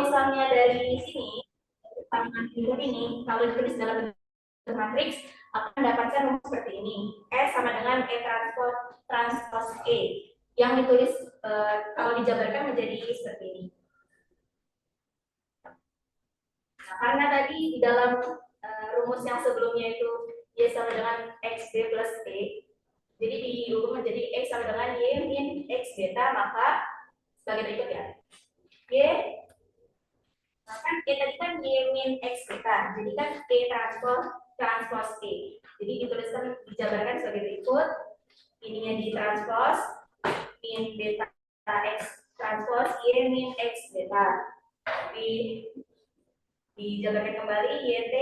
misalnya dari sini, sambungan ini, kalau ditulis dalam bentuk matriks, akan mendapatkan rumus seperti ini. S sama dengan E transpos E. Yang ditulis kalau dijabarkan menjadi seperti ini. Nah, karena tadi di dalam rumus yang sebelumnya itu Y sama dengan XB plus E, jadi diubah menjadi X sama dengan Y min X beta, maka sebagai berikut ya. Y, nah kan E tadi kan Y min X beta, jadi kan E transpos E. Jadi dituliskan, dijabarkan sebagai berikut. Ininya ditranspos min beta X transpos Y min X beta. Dijabarkan kembali YT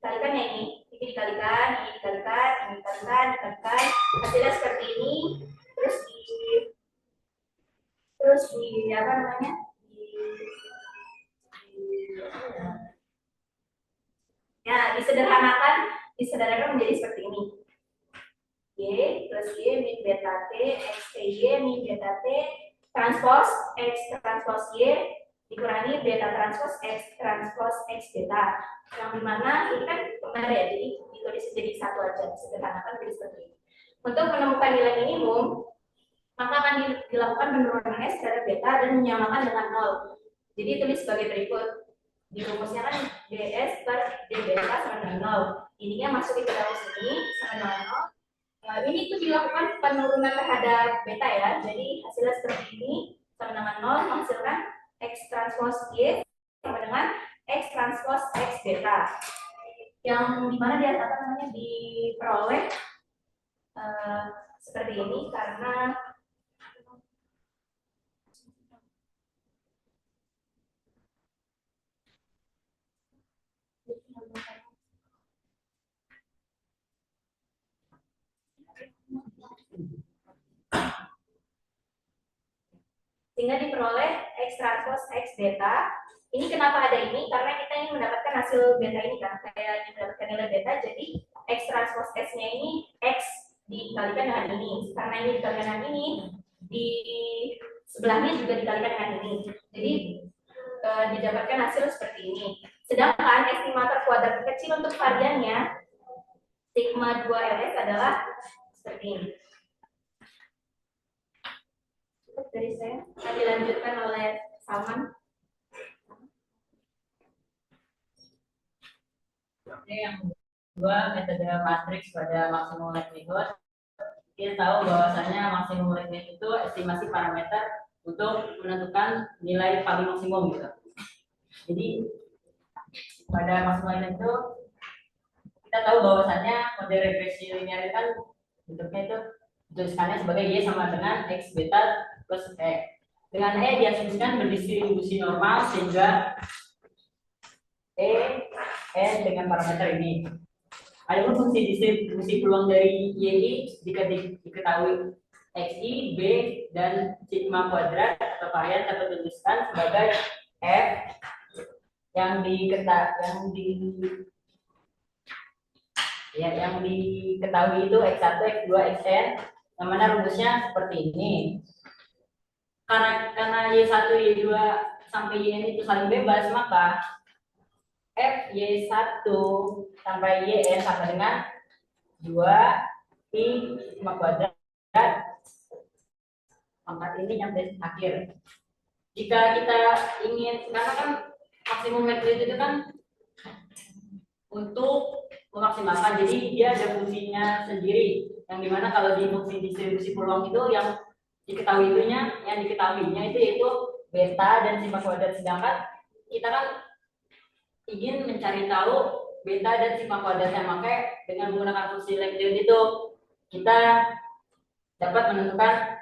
dikalikan ya ini dikalikan, ini dikalikan, ini dikalikan, hasilnya seperti ini. Terus di apa namanya, disederhanakan menjadi seperti ini. Y plus Y min beta T X T Y min beta T transpos X transpos Y dikurangi beta transpos X transpos X beta, yang dimana ini kan benar ya, jadi ditulis jadi satu aja, sederhanakan jadi seperti ini. Untuk menemukan nilai minimum, maka akan dilakukan penurunan S terhadap beta dan menyamakan dengan 0. Jadi tulis sebagai berikut. Di rumusnya kan DS per D beta sama dengan 0. Ininya masuk ke rumus ini sama dengan 0. Nah, ini itu dilakukan penurunan terhadap beta ya. Jadi hasilnya seperti ini sama dengan 0 menghasilkan X transpos Y sama dengan X transpos X beta. Yang dimana dia apa namanya diperoleh seperti ini karena sehingga diperoleh X transpos X beta. Ini kenapa ada ini? Karena kita ingin mendapatkan hasil beta ini kan, kayak ingin mendapatkan nilai beta, jadi X transpos X-nya ini X dikalikan dengan ini. Karena ini dikalikan dengan ini, di sebelahnya juga dikalikan dengan ini. Jadi didapatkan hasil seperti ini. Sedangkan estimator kuadrat kecil untuk variannya sigma 2LS adalah seperti ini. Dari saya akan dilanjutkan oleh Salman. Oke, yang kedua, metode matriks pada maksimum likelihood. Kita tahu bahwasanya maksimum likelihood itu estimasi parameter untuk menentukan nilai paling maksimum gitu. Jadi pada maksimum likelihood itu kita tahu bahwasanya mode regresi linear itu kan bentuknya itu dituliskannya sebagai Y sama dengan X beta plus E. Dengan E diasumsikan berdistribusi normal sehingga N dengan parameter ini. Adapun fungsi distribusi peluang dari YI jika diketahui XI, B, dan sigma kuadrat atau varian dapat dituliskan sebagai F yang diketahui itu X1, X2, Xn, yang mana rumusnya seperti ini. Karena Y1, Y2 sampai Yn itu saling bebas, maka F Y1 sampai Yn sama dengan 2 pi sigma kuadrat pangkat ini yang dari akhir. Jika kita ingin, karena kan maksimum likelihood itu kan untuk memaksimalkan, jadi dia ada fungsinya sendiri, yang dimana kalau di fungsi distribusi peluang itu yang diketahuinya itu yaitu beta dan sigma kuadrat, sedangkan kita kan ingin mencari tahu beta dan sigma kuadratnya, maka dengan menggunakan fungsi likelihood itu kita dapat menentukan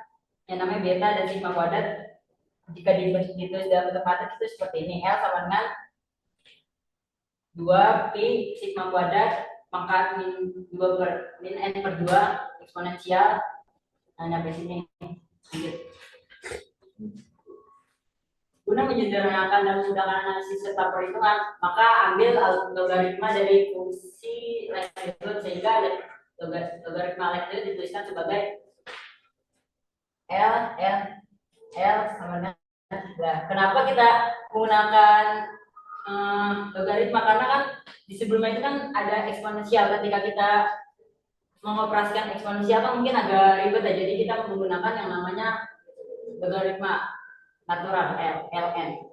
yang namanya beta dan sigma kuadrat. Jika ditulis dalam bentuk matriks itu seperti ini, L sama dengan 2 pi sigma kuadrat pangkat min n per 2 eksponensial. Nah, sampai sini. Guna menyederhanakan dan memudahkan analisis serta perhitungan, maka ambil logaritma dari fungsi likelihood sehingga logaritma likelihood dituliskan sebagai L sama dengan 3. Kenapa kita menggunakan logaritma karena kan di sebelumnya itu kan ada eksponensial. Ketika kita mengoperasikan eksponensial kan mungkin agak ribet ya, jadi kita menggunakan yang namanya logaritma natural ln.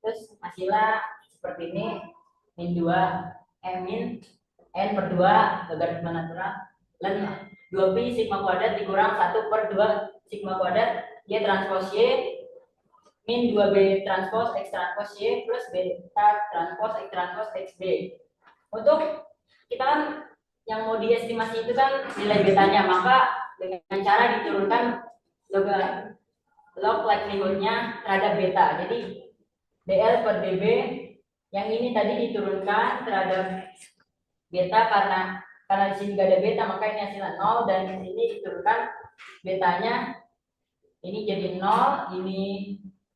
Terus hasilnya seperti ini, min 2 min n per 2 logaritma natural ln 2pi sigma kuadrat dikurang 1 per 2 sigma kuadrat y transpos y min 2b transpos x transpos y plus beta transpos x transpos xb. Untuk kita kan yang mau diestimasi itu kan nilai betanya, maka dengan cara diturunkan log likelihood-nya terhadap beta. Jadi dl per db yang ini tadi diturunkan terhadap beta karena di sini gak ada beta, maka ini hasilnya 0, dan di sini diturunkan betanya, ini jadi 0, ini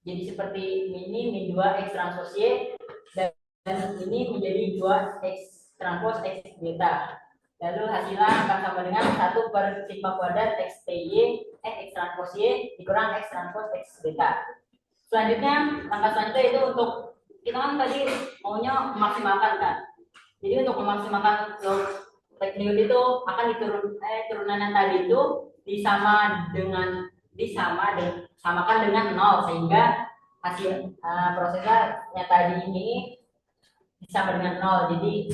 jadi seperti ini min 2 x transpos y, dan ini menjadi 2 x transpos x beta. Lalu hasilnya akan sama dengan 1 per sigma kuadrat x ty x transpos y dikurang x transpos x beta. Selanjutnya, langkah selanjutnya itu untuk kita kan tadi maunya memaksimalkan kan. Jadi untuk memaksimalkan log likelihood itu akan turunan yang tadi itu disamakan dengan 0 sehingga hasil prosesnya tadi ini sama dengan 0. Jadi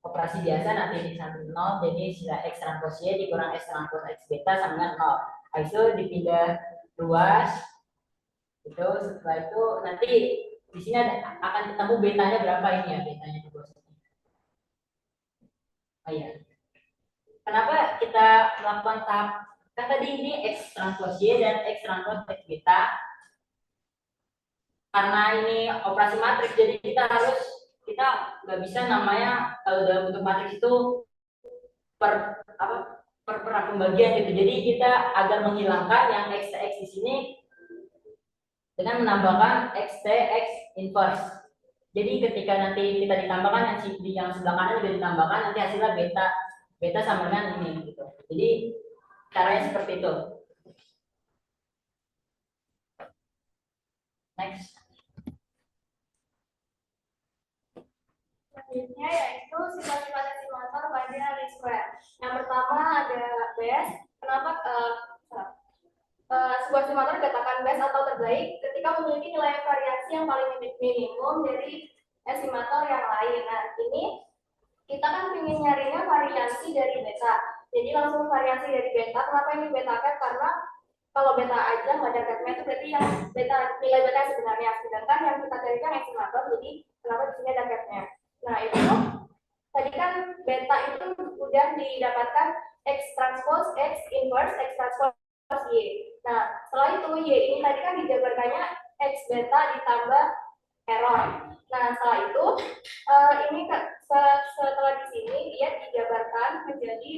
operasi biasa nanti di samping 0, jadi sila x transpos y dikurang x transpos x beta sama dengan 0. Habis itu dipindah ruas. Itu setelah itu nanti di sini akan ketemu betanya berapa ini ya, betanya di bawah sini. Oh iya. Kenapa kita melakukan tahap? Kan tadi ini x transpos y dan x transpos x beta. Karena ini operasi matriks, jadi kita nggak bisa namanya kalau dalam bentuk matriks itu per pembagian gitu. Jadi kita agar menghilangkan yang x di sini dengan menambahkan x inverse. Jadi ketika nanti kita ditambahkan yang sebelah kanan juga ditambahkan, nanti hasilnya beta sama dengan ini gitu. Jadi caranya seperti itu. Next. Selanjutnya yaitu sifat-sifat estimator pada least square. Yang pertama ada best. Kenapa sebuah estimator dikatakan best atau terbaik ketika memiliki nilai variasi yang paling minimum dari estimator yang lain. Nah, ini kita kan ingin nyarinya variasi dari beta. Jadi langsung variasi dari beta. Kenapa ini beta cap? Karena kalau beta aja nggak ada capnya itu berarti yang nilai beta sebenarnya. Sedangkan yang kita carikan estimator, jadi kenapa di sini ada capnya? Nah, itu tadi kan beta itu udah didapatkan x transpose x inverse x transpose y. Nah, setelah itu y ini tadi kan dijabarkannya x beta ditambah error. Nah, setelah itu ini setelah di sini dia dijabarkan menjadi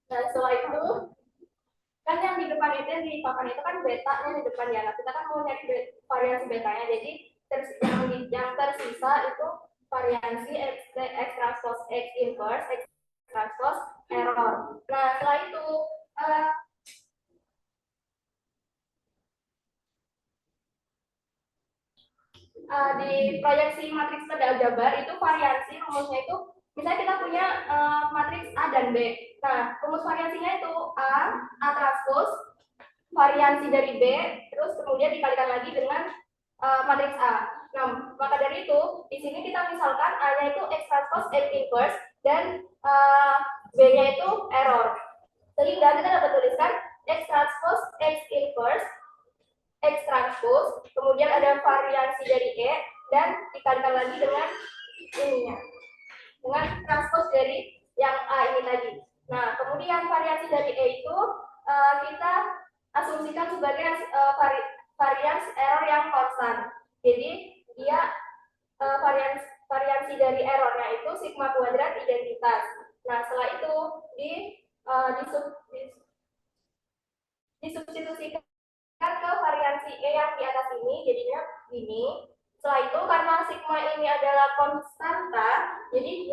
Nah, setelah itu kan yang di depan itu yang di papan itu kan betanya di depan ya. Nah, kita kan mau nyari variasi betanya. Jadi yang tersisa itu variasi x transpose x inverse x transpose error. Nah, setelah itu di proyeksi matriks pada aljabar itu variasi rumusnya itu misalnya kita punya matriks A dan B. Nah, rumus variasinya itu A transpose variasi dari B, terus kemudian dikalikan lagi dengan matriks A. Nah, maka dari itu di sini kita misalkan A-nya itu x transpose x inverse dan B-nya itu error. Sehingga kita dapat tuliskan x transpose x inverse x transpose, kemudian ada variasi dari E dan dikalikan lagi dengan ininya, dengan transpose dari yang A ini tadi. Nah, kemudian variasi dari E itu kita asumsikan sebagai variasi error yang konstan. Jadi dia variasi dari errornya itu sigma kuadrat identitas. Nah, setelah itu disubstitusikan ke variasi E yang di atas ini, jadinya ini. Setelah itu karena sigma ini adalah konstanta, jadi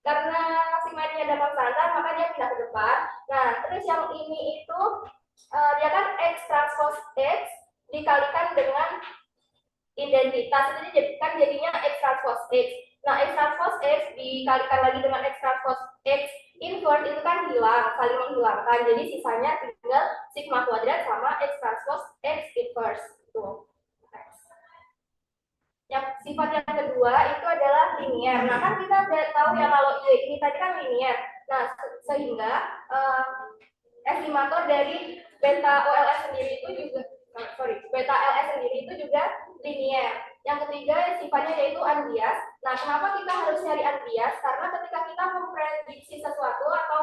karena sigma ini ada konstanta, maka dia pindah ke depan. Nah, terus yang ini itu dia kan X transpose X dikalikan dengan identitas, itu kan jadinya X transpose X. Nah, X transpose X dikalikan lagi dengan X transpose X inverse itu kan hilang, saling menghilangkan. Jadi sisanya tinggal sigma kuadrat sama X transpose X inverse. Tuh. Yang sifat yang kedua itu adalah linear. Nah, kan kita udah tahu ya kalau ini tadi kan linear. Nah, sehingga estimator dari beta OLS sendiri itu juga beta LS sendiri itu juga linear. Yang ketiga sifatnya yaitu unbiased. Nah, kenapa kita harus nyari unbiased? Karena ketika kita memprediksi sesuatu atau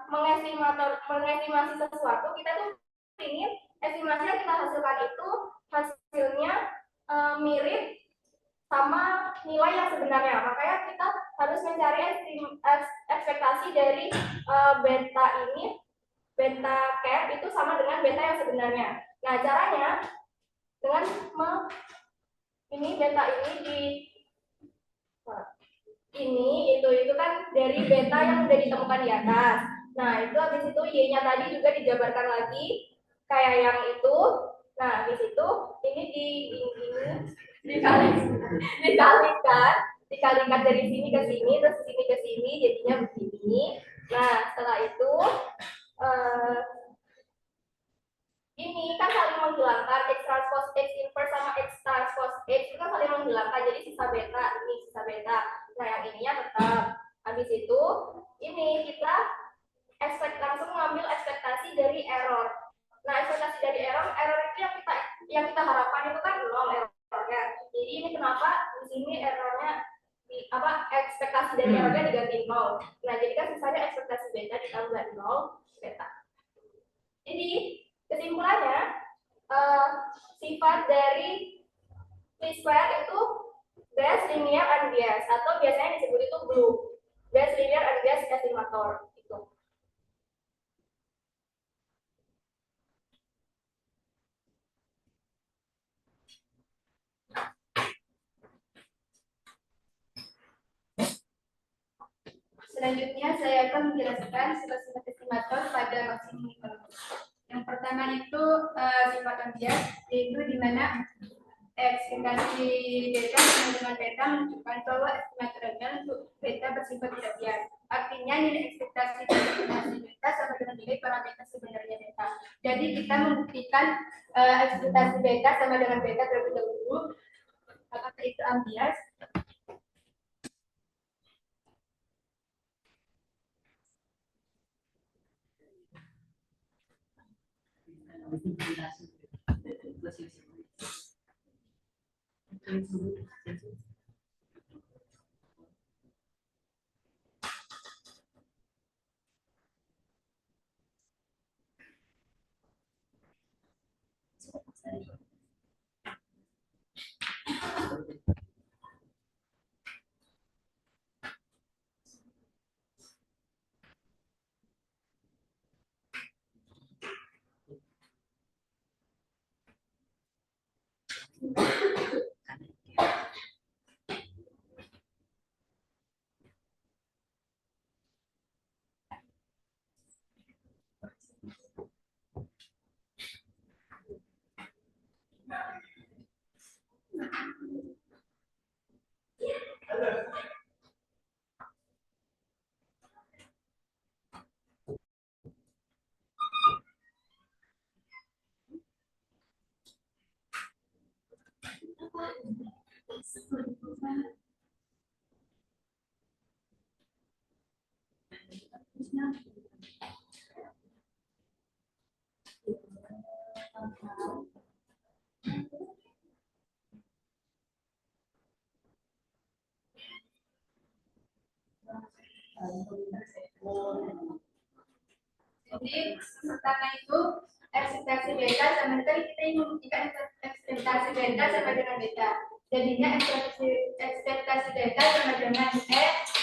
mengestimasi sesuatu, kita tuh ingin estimasi yang kita hasilkan itu hasilnya mirip sama nilai yang sebenarnya. Makanya kita harus mencari ekspektasi dari beta ini, beta cap itu sama dengan beta yang sebenarnya. Nah, caranya dengan ini beta ini itu kan dari beta yang sudah ditemukan di atas. Nah, itu habis itu y-nya tadi juga dijabarkan lagi kayak yang itu. Nah, habis itu ini dikalikan dari sini ke sini, terus sini ke sini, jadinya begini. Nah, setelah itu ini kan saling menghilangkan X transpose X inverse sama X transpose X itu kan saling menghilangkan, jadi sisa beta, ini sisa beta. Nah, yang ininya tetap. Habis itu ini kita langsung mengambil ekspektasi dari error. Nah, ekspektasi dari error itu yang kita harapkan itu kan 0 errornya. Jadi ini kenapa di sini errornya ekspektasi dari errornya diganti 0. Nah, jadi kan sisanya ekspektasi beta ditambah 0 beta. Jadi kesimpulannya sifat dari least square itu best linear unbiased atau biasanya disebut itu BLUE, best linear unbiased estimator. Selanjutnya saya akan menjelaskan sifat-sifat estimator pada maksimum ekonomi. Yang pertama itu sifat unbiased, yaitu di mana ekspektasi beta sama dengan beta menunjukkan bahwa estimatornya untuk beta bersifat tidak bias. Artinya nilai ekspektasi dari estimasi beta sama dengan nilai parameter sebenarnya beta. Jadi kita membuktikan ekspektasi beta sama dengan beta terlebih dahulu. Apakah itu unbiased? Jadi pertama itu ekspektasi beta sama tadi kita membuktikan ekspektasi beta sama dengan beta. Jadinya ekspektasi beta sama dengan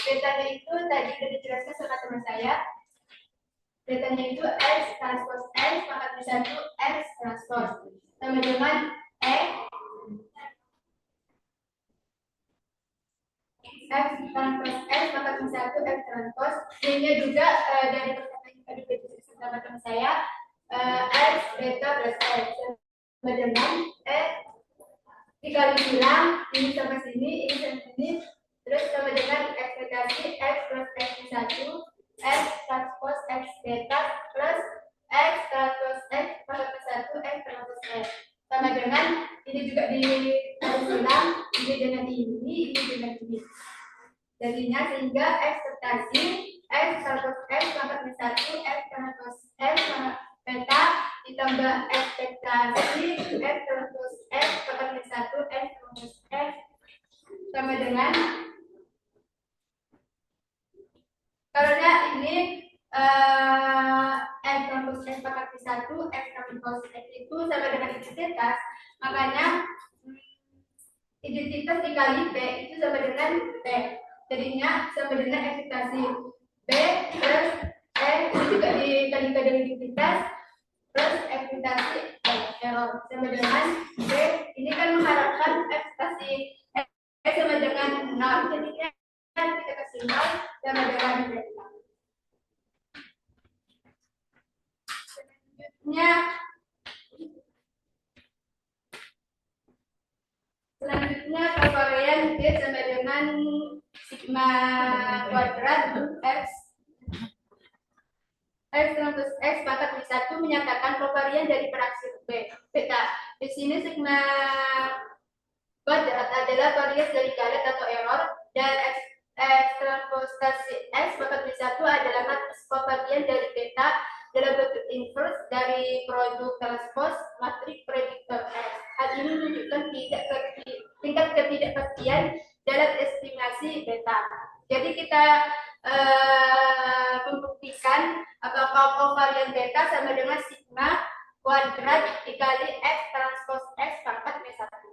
betanya itu tadi sudah dijelaskan sama teman saya. Betanya itu X transpose X pangkat satu X transpose sama dengan X transpose X pangkat satu X transpose. Ini juga dari perkataan yang tadi diberikan sama teman saya X beta plus X sama dengan X dikali bilang ini sama sini, ini sama sini, terus sama dengan ekspektasi X plus X satu X transpose X beta plus X transpose X pangkat satu X transpose X sama dengan ini juga dikali bilang ini dengan ini dengan ini. Jadinya sehingga ekspektasi X transpose X pangkat satu X transpose X beta ditambah ekspektasi X transpose X pangkat satu X transpose X sama dengan karena ini X transpose X pangkat satu X transpose X itu sama dengan identitas, makanya identitas dikali B itu sama dengan B. Jadinya sama dengan ekspektasi B plus X itu juga dikalikan dengan identitas plus ekspektasi error sama dengan B. Ini kan mengharapkan ekspektasi X sama dengan 0. Jadinya kita kasih 0 sama dengan B. Selanjutnya kovarian D sama dengan sigma kuadrat X transpose X pangkat satu menyatakan kovarian dari fraksi beta. Di sini sigma kuadrat adalah varians dari galet atau error dan X transpose X pangkat satu adalah matriks kovarian dari beta dalam bentuk inverse dari produk transpose matriks prediktor X. Hal ini menunjukkan tingkat ketidakpastian dalam estimasi beta. Jadi kita membuktikan apakah kovarian beta sama dengan sigma kuadrat dikali X transpose X pangkat satu.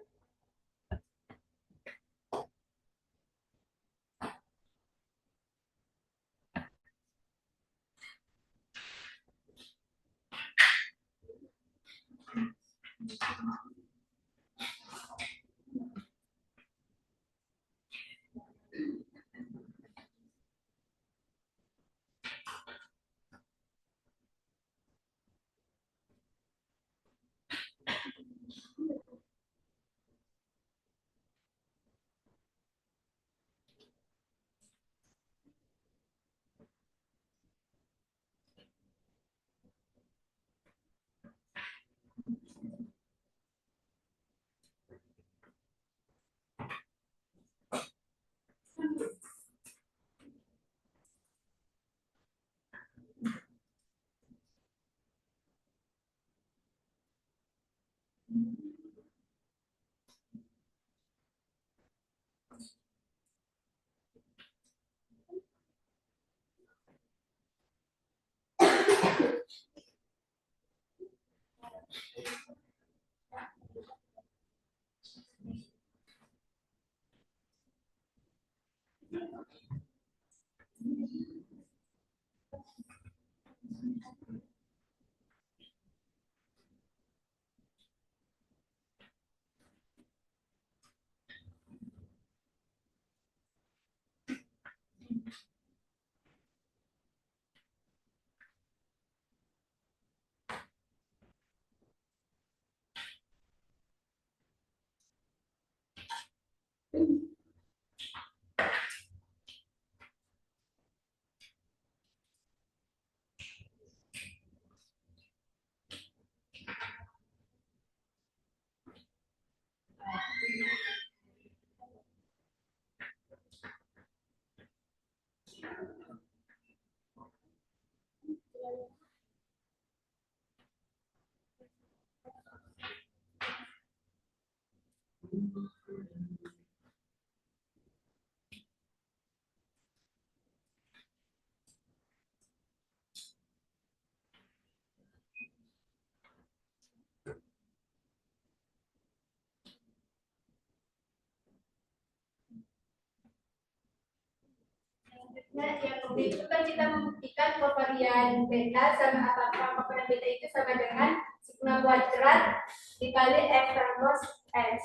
Nah, yang kemudian itu kan kita membuktikan kovarian beta sama apakah kovarian beta itu sama dengan sigma kuadrat dikali F transpose S.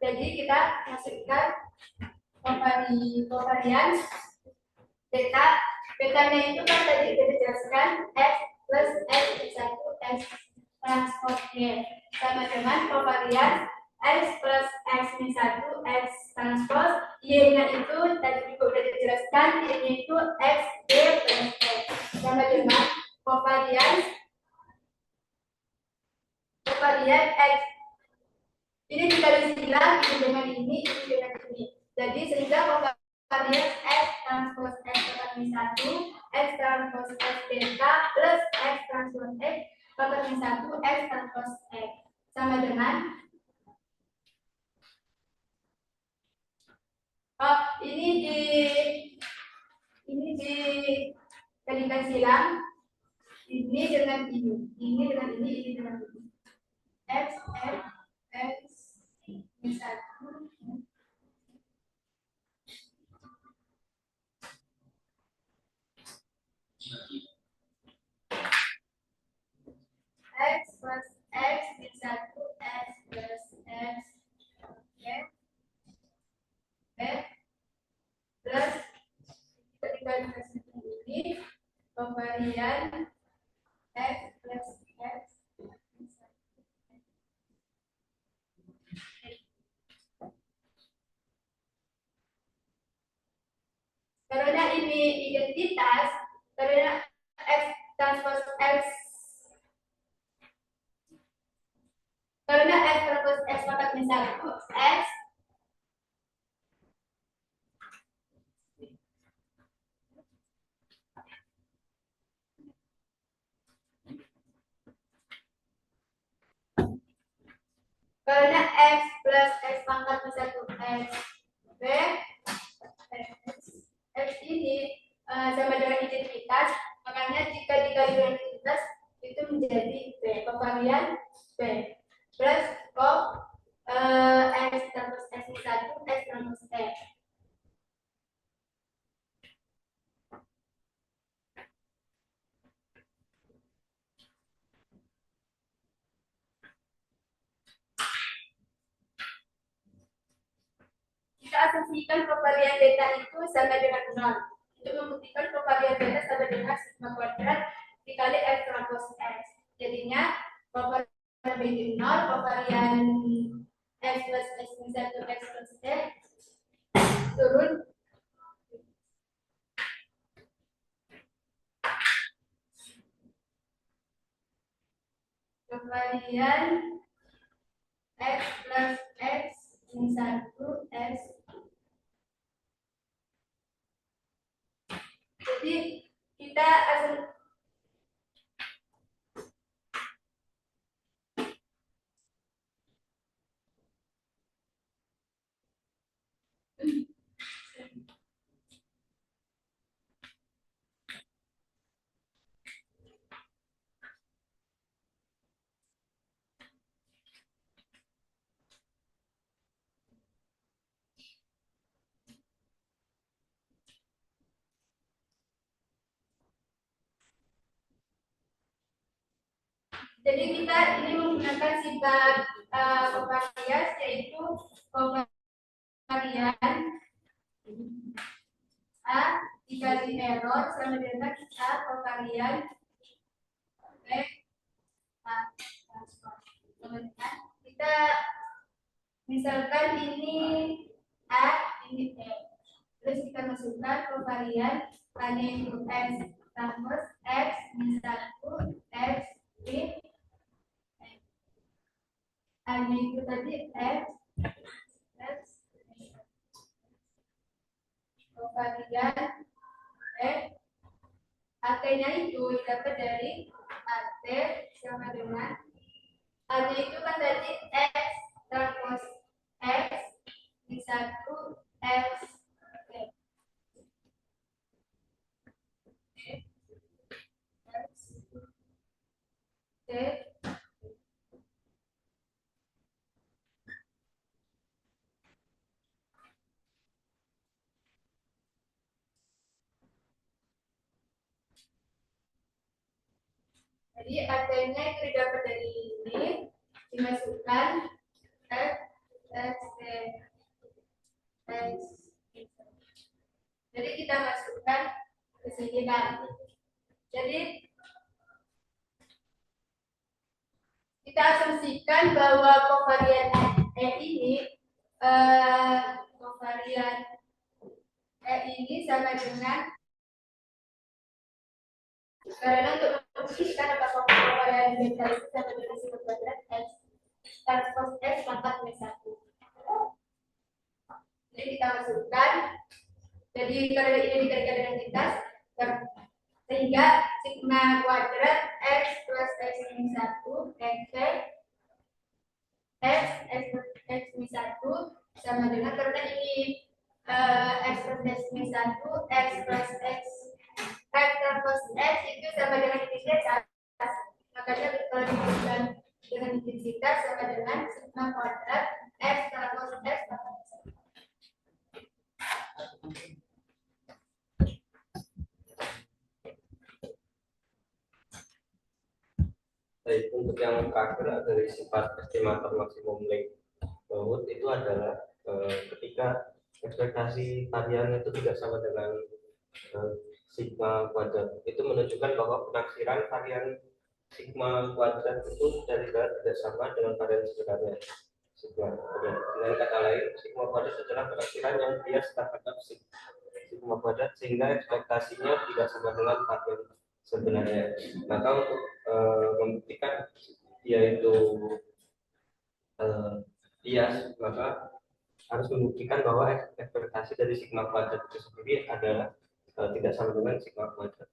Jadi kita masukkan kovarian beta. Betanya itu kan tadi kita jelaskan F plus S1 S transpose Y sama dengan kovarian S plus S-1 S transpose Y-nya itu tadi juga sudah dijelaskan, Y-nya itu X Y plus X sama dengan kovarian X. Ini dikali silang ini dengan ini dengan ini. Jadi sehingga kovarian X transpose X bakal 1 X transpose X beta plus X transpose X bakal 1 X transpose X sama dengan ini dikalikan silang ini dengan ini dengan ini dengan ini. X ini 1 X plus X min 1 X plus X ya plus ketika dikasih ini kovarian X plus X min 1. Karena ini identitas, karena X transpose X karena X transpose X pangkat min 1 X karena X plus X pangkat min 1 X B X ini sama dengan identitas, makanya jika dikali dengan identitas itu menjadi B, kovarian B plus X transpose X min 1 X transpose X. Kita asumsikan kovarian beta itu sama dengan 0. Untuk membuktikan kovarian beta sama dengan sigma kuadrat dikali F transpose X. Jadinya kovarian beta 0, kovarian X plus X min 1 X plus X turun kovarian X plus X min 1 X. Jadi kita Jadi kita ini menggunakan sifat kovarians yaitu kovarian A dikali error sama dengan A kovarian B A transpose. Kita misalkan ini A ini E, terus kita masukkan kovarian A-nya itu X transpose X min 1 X min A-nya itu tadi X X kovarian AT-nya itu dapat dari AT sama dengan A-nya itu kan tadi X transpose X min 1 X T Jadi AT-nya itu didapat dari ini, dimasukkan F, X, X. Jadi kita masukkan ke sini kan. Jadi kita asumsikan bahwa kovarian E ini kovarian E ini sama dengan, karena untuk membuktikan apakah kovarian beta itu sama dengan sifat kuadrat X transpos X pangkat min 1. Jadi kita masukkan, jadi kalau ini dikalikan dengan identitas, sehingga sigma kuadrat X plus X min 1 X min 1 sama dengan, karena ini X plus X min 1 X plus X transpos X itu sama dengan identitas, makanya kalau diberikan dengan identitas sama dengan sigma kuadrat X transpos X. Baik, untuk yang terakhir dari sifat estimator maksimum length baut itu adalah ketika ekspektasi varian itu tidak sama dengan sigma kuadrat, itu menunjukkan bahwa penaksiran varian sigma kuadrat itu dari darat tidak sama dengan varian sebenarnya sigma kuadrat. Dengan kata lain, sigma kuadrat adalah penaksiran yang bias terhadap sigma kuadrat sehingga ekspektasinya tidak sama dengan varian sebenarnya. Maka untuk membuktikan yaitu bias, maka harus membuktikan bahwa ekspektasi dari sigma kuadrat itu sendiri adalah tidak sama dengan sigma kuadrat.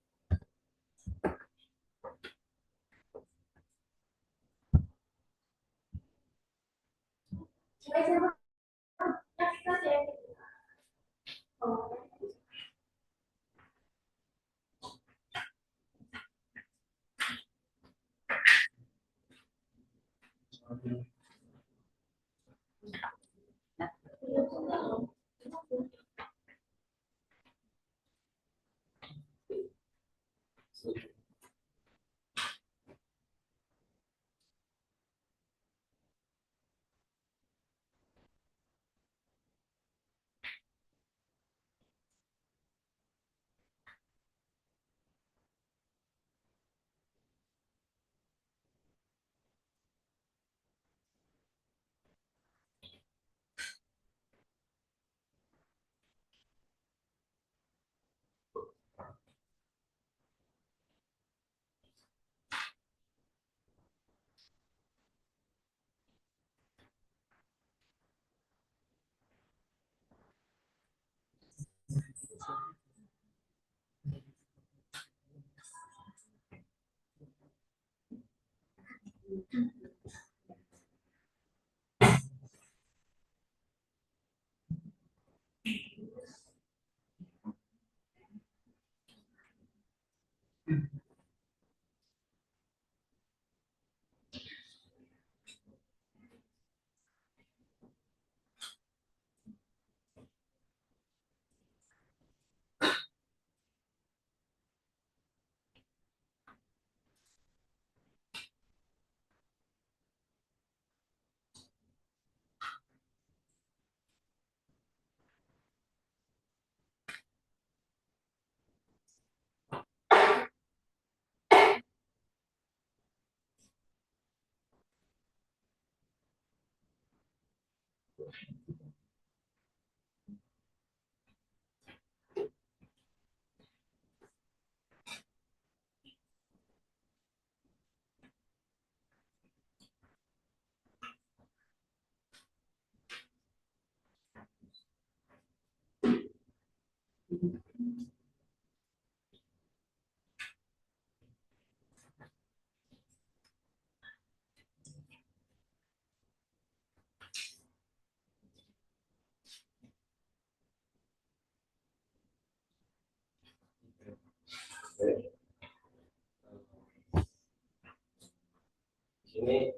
Di sini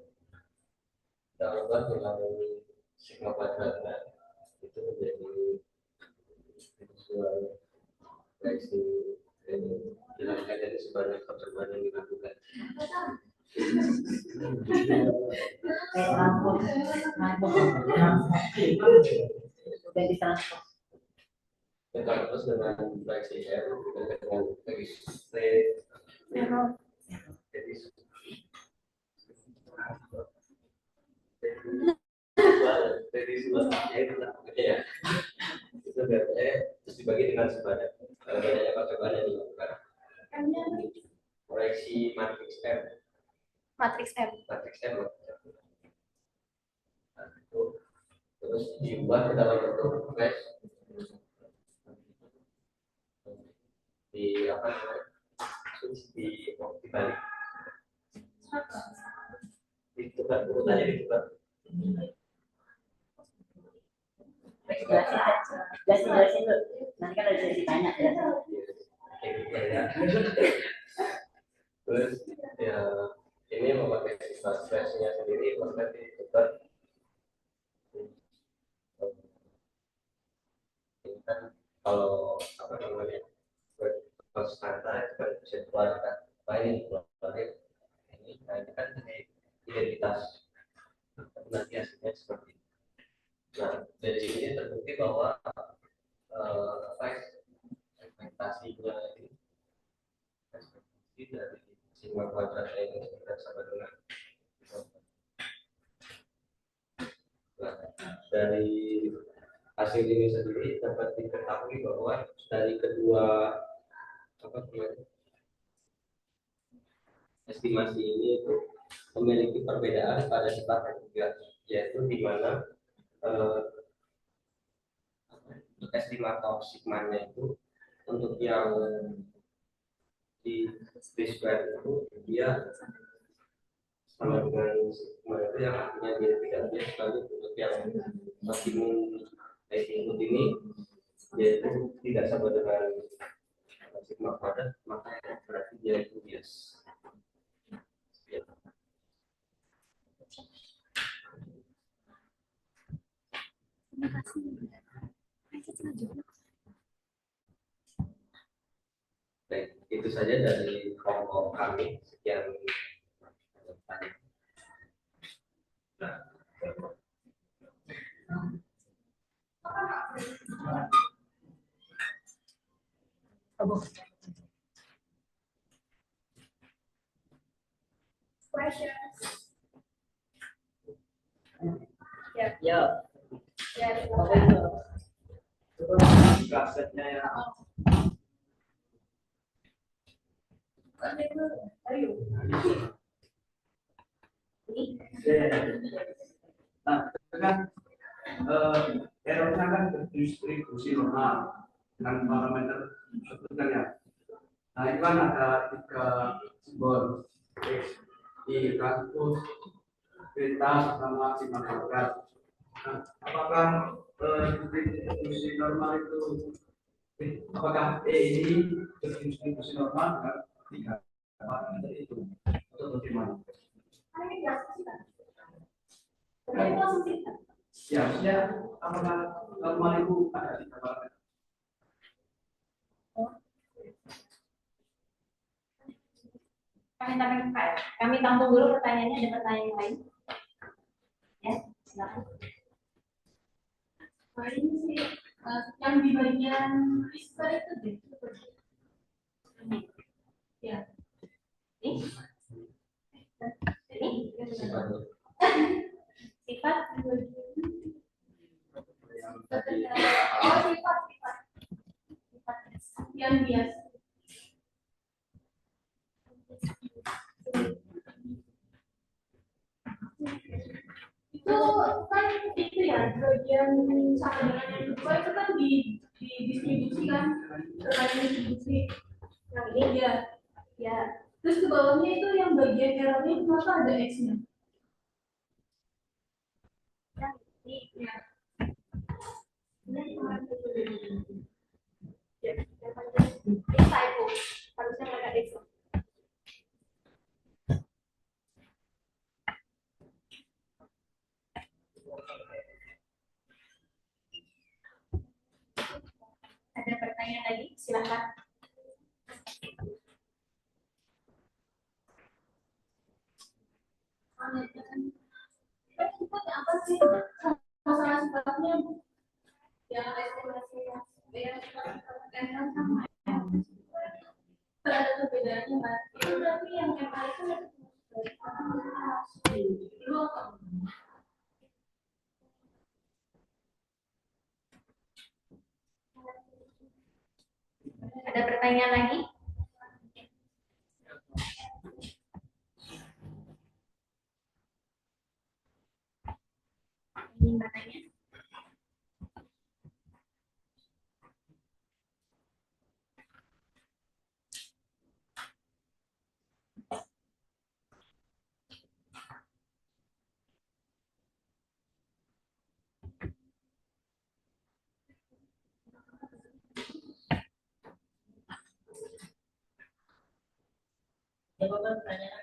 kita ubah nilai sigma kuadratnya itu menjadi sesuai reaksi ini. hilangkan dari sebanyak percobaan yang dilakukan. Terus dengan proyeksi R dengan T jadi ya itu berarti terus dibagi dengan sebanyak banyaknya percobaan yang dilakukan. Proyeksi matriks M. Matriks M. Matriks M. Nah, itu terus diubah ke dalam bentuk flash di apa namanya dibalik ditukar urutannya ditukar. Jelasin dulu. Nanti kan ada sesi tanya ya. Terus ya ini memakai sifat flashnya sendiri maka ditukar. Ini kan kalau apa namanya konstanta itu kan bisa dikeluarkan. Ini keluarin ini kan jadi identitas nanti hasilnya seperti itu. Nah dari sini terbukti bahwa segmentasinya ini ekspektasi dari sigma kuadrat ini tidak sama dengan. Nah, dari hasil ini sendiri dapat diketahui bahwa dari kedua apa namanya estimasi ini itu memiliki perbedaan pada sifat yang juga, yaitu di mana untuk estimator sigmanya itu untuk yang di square itu dia sama dengan sigma itu yang artinya dia tidak bias, lalu untuk yang maksimum input ini yaitu tidak sama dengan sigma kuadrat, maka berarti dia itu bias. Baik, itu saja dari kelompok kami. Sekian. Questions? Yo. Ya, Apa silakan. itu? Kasetnya ya. Ayo. Nah, kan errornya kan distribusi normal dengan parameter sebutkan ya. Nah, itu kan ada 3 simbol X, Y, transpose, beta, sama sigma kuadrat. Nah, apakah distribusi normal itu apakah E ini distribusi normal dengan 3 parameter itu atau bagaimana? Ya, maksudnya apakah normal itu ada 3 parameter? Kami tampung dulu pertanyaannya, ada pertanyaan lain? Ya, silakan. Ini sih yang di bagian whisper itu deh. Ya. Ini? Sifat? Oh, sifat. Yang biasa. Itu kan itu ya bagian sama dengan yang kedua itu kan di distribusi kan terkait distribusi yang ini ya terus ke bawahnya itu yang bagian errornya kenapa ada x-nya ya Ini typo, harusnya ada X. Ada pertanyaan lagi? Silakan. apa sih masalah sifatnya yang estimasi yang sama ada perbedaannya mas itu berarti yang MA itu Ada pertanyaan lagi? Ingin bertanya? Ya, Bapak pertanyaan.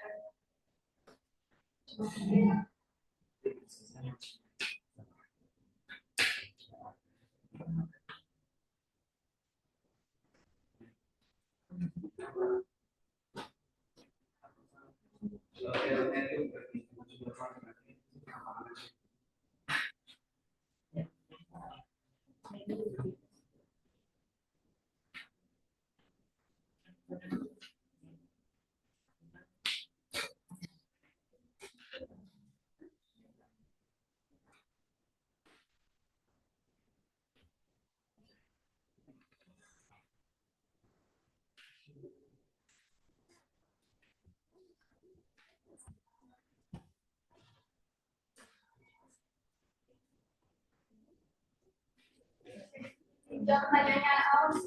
jawab pertanyaannya Aus.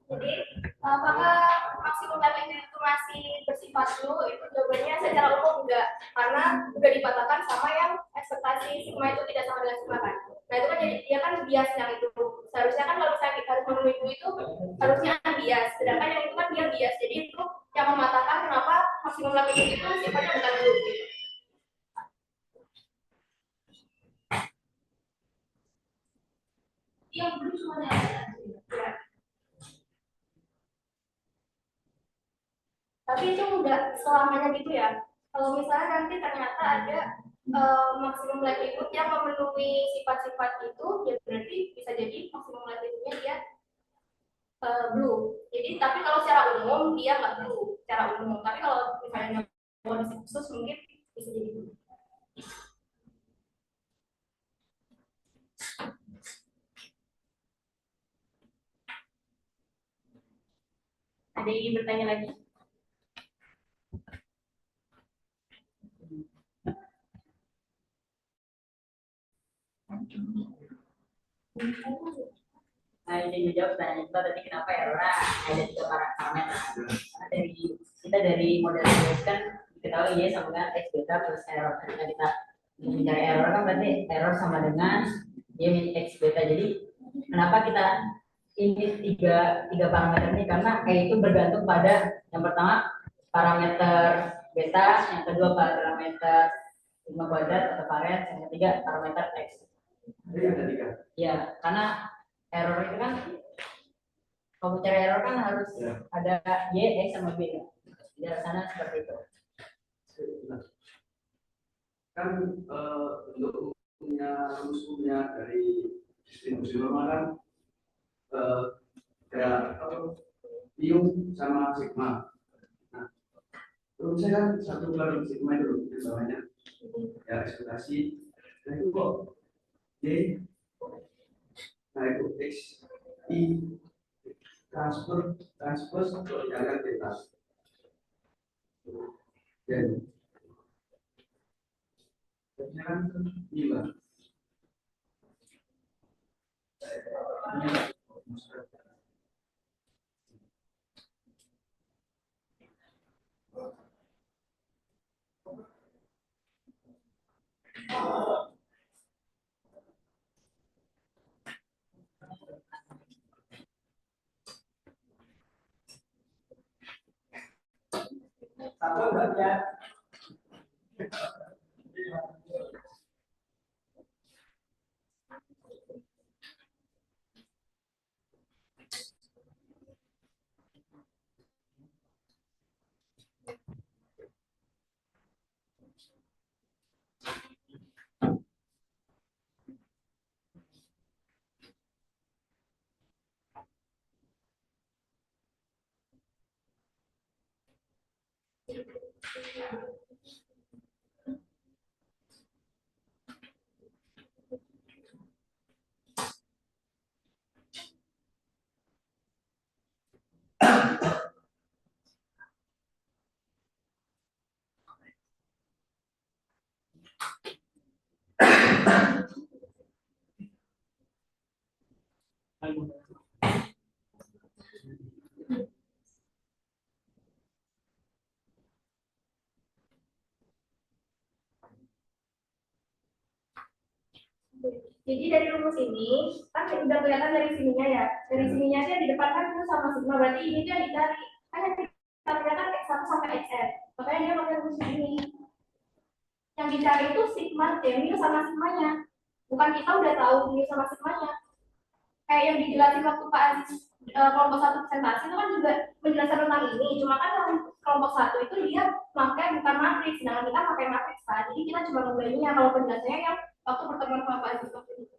Jadi apakah maksimum limit itu masih bersifat dulu? Itu jawabannya secara umum enggak, karena udah dipatahkan sama yang ekspektasi sigma itu tidak sama dengan sigma kan. Nah itu kan jadi dia kan bias yang itu. Seharusnya kan kalau misalnya kita harus memenuhi itu harusnya bias, sedangkan yang itu kan dia bias. Jadi itu yang mematahkan kenapa maksimum limit itu sifatnya bukan dulu. Yang dulu cuma ada. Tapi itu enggak selamanya gitu ya. Kalau misalnya nanti ternyata ada maksimum likelihood yang memenuhi sifat-sifat itu, ya berarti bisa jadi maksimum likelihoodnya dia blue. Jadi tapi kalau secara umum dia nggak blue, secara umum. Tapi kalau misalnya kondisi khusus mungkin bisa jadi blue. Ada yang ingin bertanya lagi? Nah, ini menjawab pertanyaan kita tadi kenapa errornya ada 3 parameter. Karena dari model ini kan diketahui ya sama dengan x beta plus error. Karena kita mencari error kan berarti error sama dengan y min x beta. Jadi kenapa kita ini tiga parameter ini, karena itu bergantung pada yang pertama parameter beta, yang kedua parameter sigma kuadrat atau varians, yang ketiga parameter x. Jadi ada 3. Ya, karena error itu kan kalau mencari error kan harus ada y, x sama b. Di sana seperti itu. Kan untuk rumusnya dari distribusi normal kan kayak mu sama sigma. Nah, rumusnya kan 1 per sigma itu misalnya ya ekspektasi. Nah itu kok y, nah itu x i transpose dikalikan beta. Dan sekarang gila. Sama saja. Jadi dari rumus ini kan udah kelihatan dari sininya ya. Dari sininya dia di depan kan itu sama sigma, berarti ini dia dicari. Kan yang kita kelihatan x1 sampai xn. Makanya dia pakai rumus ini. Yang dicari itu sigma T mu sama sigmanya. Bukan kita udah tahu mu sama sigmanya. Kayak yang dijelasin waktu Pak Aziz kelompok 1 presentasi itu kan juga menjelaskan tentang ini. Cuma kan yang kelompok 1 itu dia pakai bukan matriks, sedangkan kita pakai matriks kan. Jadi kita coba ngebayangnya kalau penjelasannya yang waktu pertemuan sama Pak Aziz waktu itu.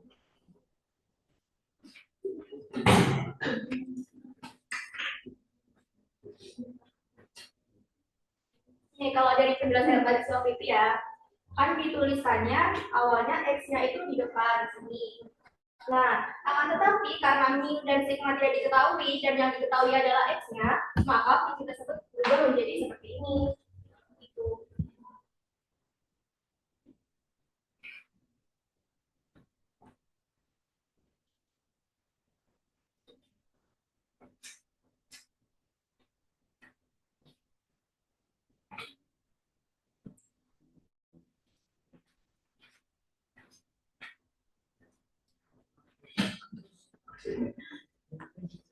Nih kalau dari penjelasan Pak Aziz waktu itu ya, kan ditulisannya awalnya x-nya itu di depan sini. Nah, akan tetapi karena mu dan sigma tidak diketahui dan yang diketahui adalah x-nya, maka fungsi tersebut berubah menjadi seperti ini. Gitu.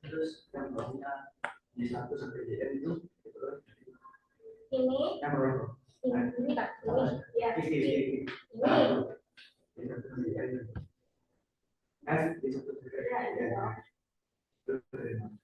Terus yang bawahnya di 1 sampai JN itu Ini yang bawah ini kan ini ya ini ini di 1 sampai JN F di 1 sampai ya ini loh. JN.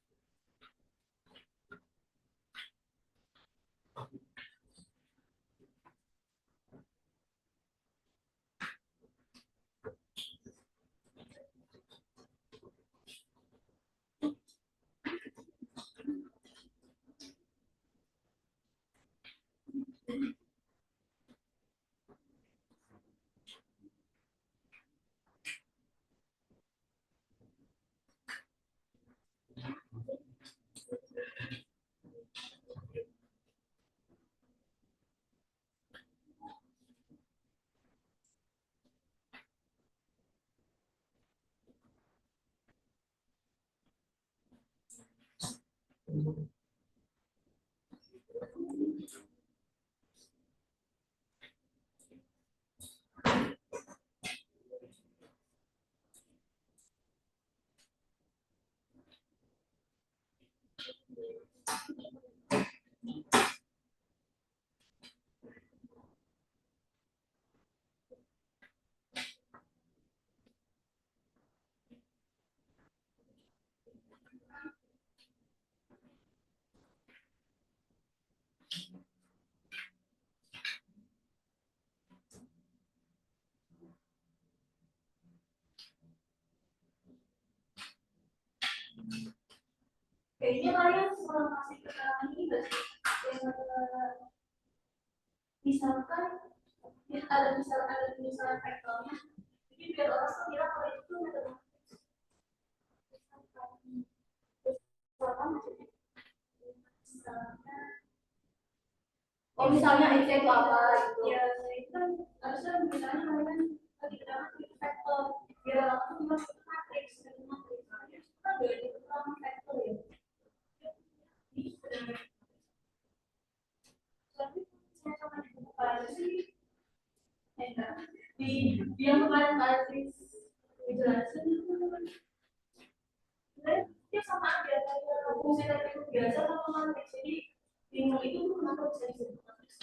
Kayaknya kalian kurang kasih keterangan ini nggak sih? Misalkan ada misalkan vektornya, jadi biar orang tuh bilang kalau itu tuh metode oh misalnya x itu apa gitu ya itu kan harusnya misalnya kalian lagi keterangan itu vektor biar langsung masuk ke matriks itu kan dari keterangan vektor ya. Tapi saya coba dibuka sih di yang kemarin matriks dijelasin dia sama aja kayak fungsi tadi biasa sama matriks jadi bingung itu kenapa bisa disebut matriks.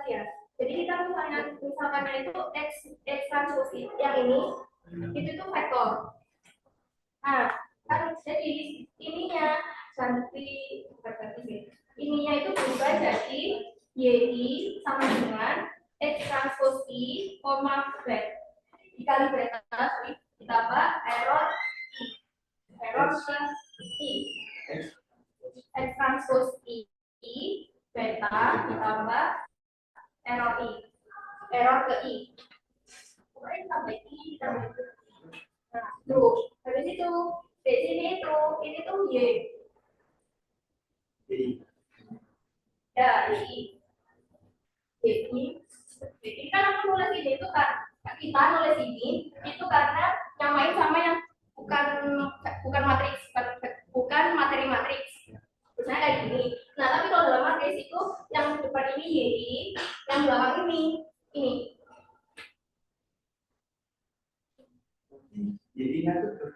ya. Jadi kita misalkan itu x transpos yang ini itu tuh vektor. Nah, kan jadi ininya ininya itu berubah jadi y sama dengan x transpos i, v dikali beta ditambah error i x transpos i beta ditambah error ke i. Kemudian tambah i ditambah itu. Nah, tuh habis itu di sini tuh ini tuh y ya jadi kan aku nulis ini itu kan kita nulis ini itu karena nyamain sama yang bukan matriks bukan materi matriks misalnya kayak gini. Nah tapi kalau dalam matriks itu yang depan ini y, yang belakang ini jadinya tuh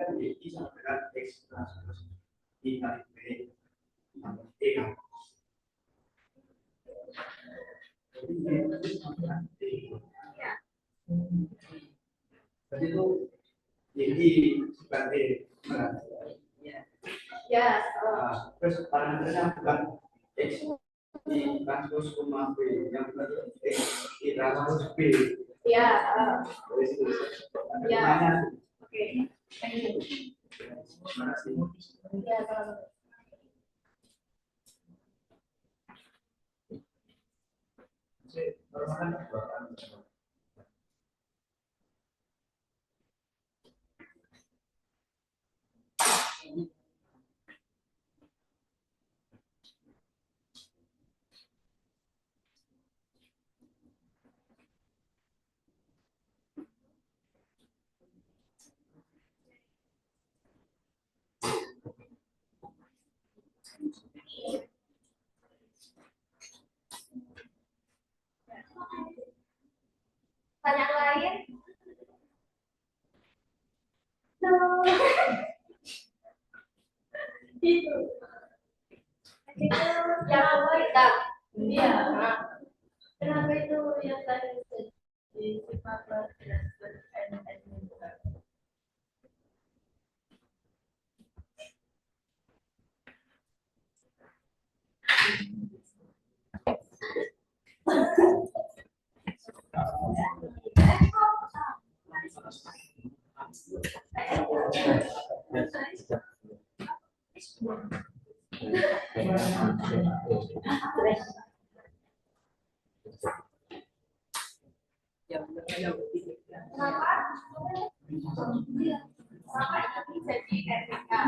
kan y sama dengan x transpos i kali b tambah e kan. Jadi itu jadi bukan e. ya. Terus parameternya bukan x i transpos b yang benar x i transpos b. Ya. Dari situ. Ya. Namanya. Oke. Terima kasih. Ya, kalau tanya lain. No. Itu yang apa kita? Iya. Kenapa itu yang tadi di sifat kenapa? Kenapa ini jadi etika?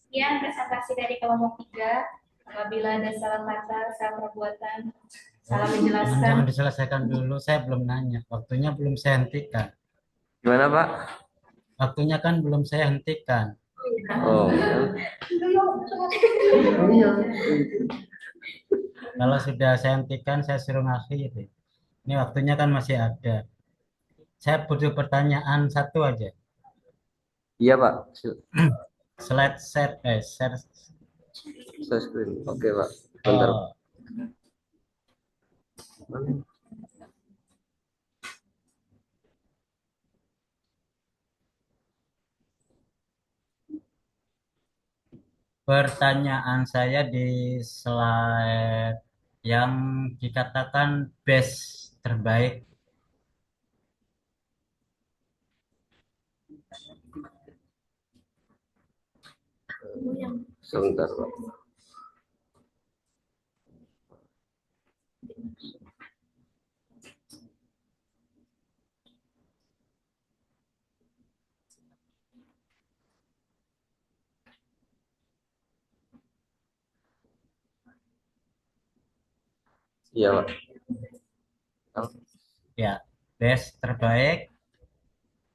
Sekian presentasi dari kelompok 3. Apabila ada salah kata, salah perbuatan, salah menjelaskan, Jangan diselesaikan dulu, saya belum nanya. Waktunya belum saya hentikan. Gimana Pak? Waktunya kan belum saya hentikan. Oh, Kalau sudah saya hentikan, saya suruh ngakhiri. Ini waktunya kan masih ada. Saya butuh pertanyaan satu aja. iya Pak. Slide share. Share screen. Oke Pak. Bentar. Oh, pertanyaan saya di slide yang dikatakan best terbaik. Sebentar Pak. Iya Pak. Ya, best terbaik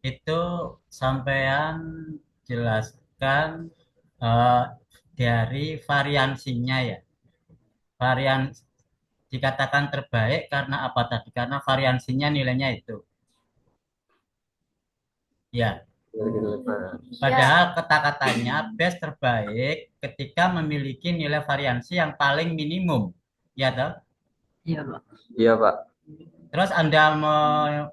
itu sampean jelaskan eh, dari variansinya ya. Varian dikatakan terbaik karena apa tadi? Karena variansinya nilainya itu. Ya, padahal kata-katanya best terbaik ketika memiliki nilai variansi yang paling minimum. Ya toh? Iya Pak. Terus Anda mau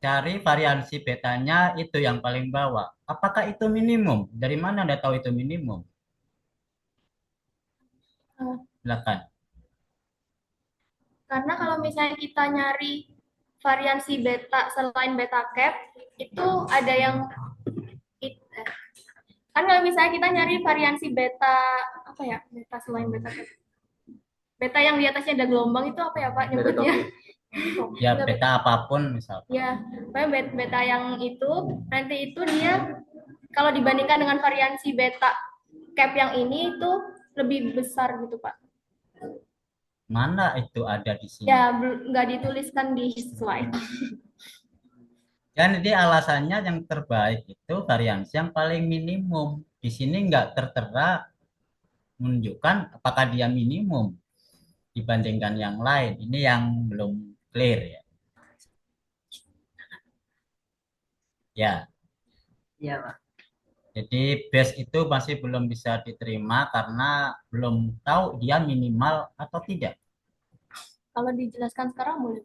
cari variansi betanya itu yang paling bawah. Apakah itu minimum? Dari mana Anda tahu itu minimum? Silakan. Karena kalau misalnya kita nyari variansi beta selain beta cap, itu ada yang kan kalau misalnya kita nyari variansi beta apa ya, beta selain beta cap, beta yang di atasnya ada gelombang itu apa ya Pak nyebutnya? Ya, beta apapun misal. Ya, pokoknya beta yang itu nanti itu dia kalau dibandingkan dengan variansi beta cap yang ini itu lebih besar gitu Pak. Mana itu ada di sini? Ya, nggak dituliskan di slide. Jadi alasannya yang terbaik itu variansi yang paling minimum. Di sini nggak tertera menunjukkan apakah dia minimum dibandingkan yang lain. Ini yang belum clear ya. Ya, Iya, Pak. jadi base itu masih belum bisa diterima karena belum tahu dia minimal atau tidak. Kalau dijelaskan sekarang boleh.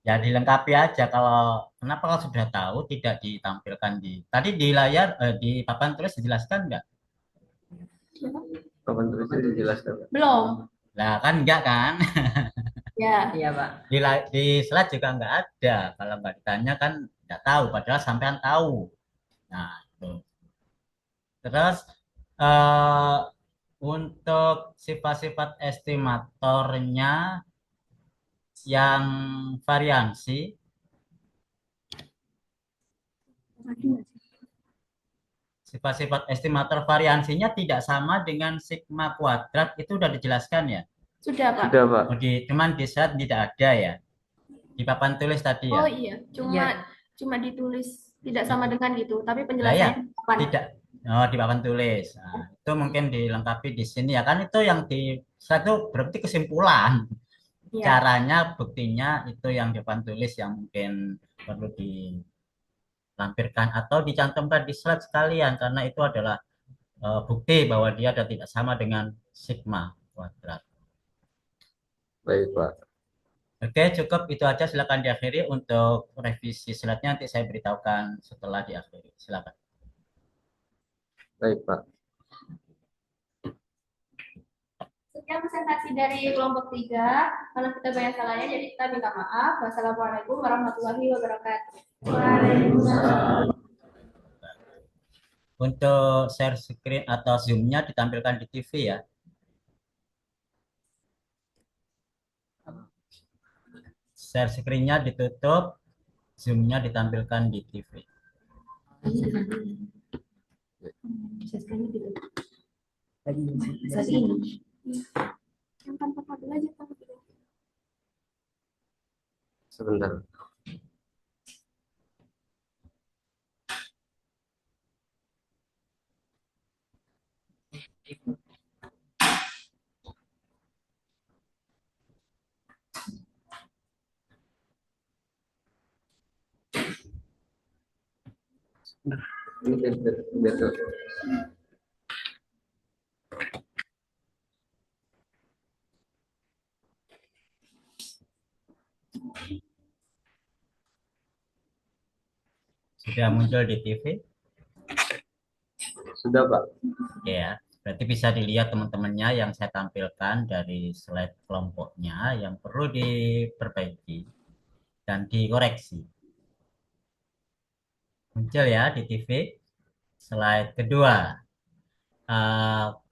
Ya dilengkapi aja kalau kenapa kalau sudah tahu tidak ditampilkan di tadi di layar di papan tulis dijelaskan nggak? Papan tulisnya dijelaskan. Belum. Lah kan enggak kan? Ya. Iya, Pak. Di slide juga nggak ada. Kalau nggak ditanya kan nggak tahu. Padahal sampean tahu. Nah itu. Terus eh, untuk sifat-sifat estimatornya yang variansi sifat-sifat estimator variansinya tidak sama dengan sigma kuadrat itu udah dijelaskan ya? Sudah, Pak. Sudah Pak. Oh, cuman di slide tidak ada ya? Di papan tulis tadi ya? Oh iya, cuma ditulis tidak sama dengan gitu, tapi Lah ya, penjelasannya kapan? tidak. Oh, di papan tulis. Nah, itu mungkin dilengkapi di sini ya kan itu yang di slide itu berarti kesimpulan. Iya. Caranya, buktinya itu yang di papan tulis yang mungkin perlu dilampirkan atau dicantumkan di slide sekalian karena itu adalah bukti bahwa dia ada tidak sama dengan sigma kuadrat. Baik Pak. Oke, cukup itu aja. Silakan diakhiri untuk revisi slide-nya nanti saya beritahukan setelah diakhiri. Silakan. Baik Pak. sekian presentasi dari kelompok 3. Karena kita banyak salahnya, jadi kita minta maaf. Wassalamualaikum warahmatullahi wabarakatuh. Waalaikumsalam. Untuk share screen atau zoom-nya ditampilkan di TV ya. Share screen-nya ditutup, zoom-nya ditampilkan di TV. Yang tanpa kabel aja, tanpa kabel. Sebentar. Ini biar Sudah muncul di TV? sudah, Pak. Ya, berarti bisa dilihat teman-temannya yang saya tampilkan dari slide kelompoknya yang perlu diperbaiki dan dikoreksi. Muncul ya di TV. Slide kedua.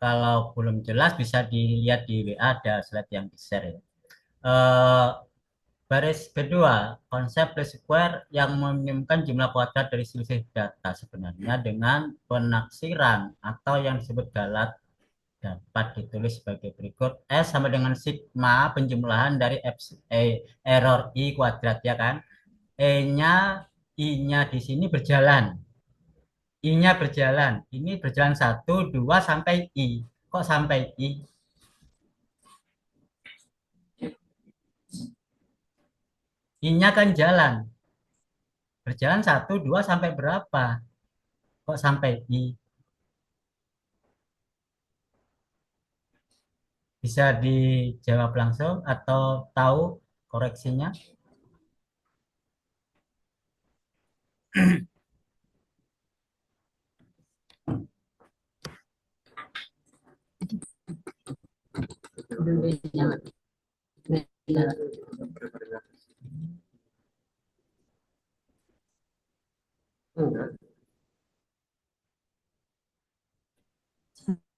Kalau belum jelas bisa dilihat di WA, ada slide yang di-share ya. Baris kedua, konsep least square yang meminimumkan jumlah kuadrat dari selisih data sebenarnya dengan penaksiran atau yang disebut galat dapat ditulis sebagai berikut. S sama dengan sigma penjumlahan dari error I kuadrat ya kan. I-nya di sini berjalan. I-nya berjalan. Ini berjalan 1, 2 sampai I. Kok sampai I? I-nya kan jalan. Berjalan 1, 2 sampai berapa? Kok sampai I? Bisa dijawab langsung atau tahu koreksinya?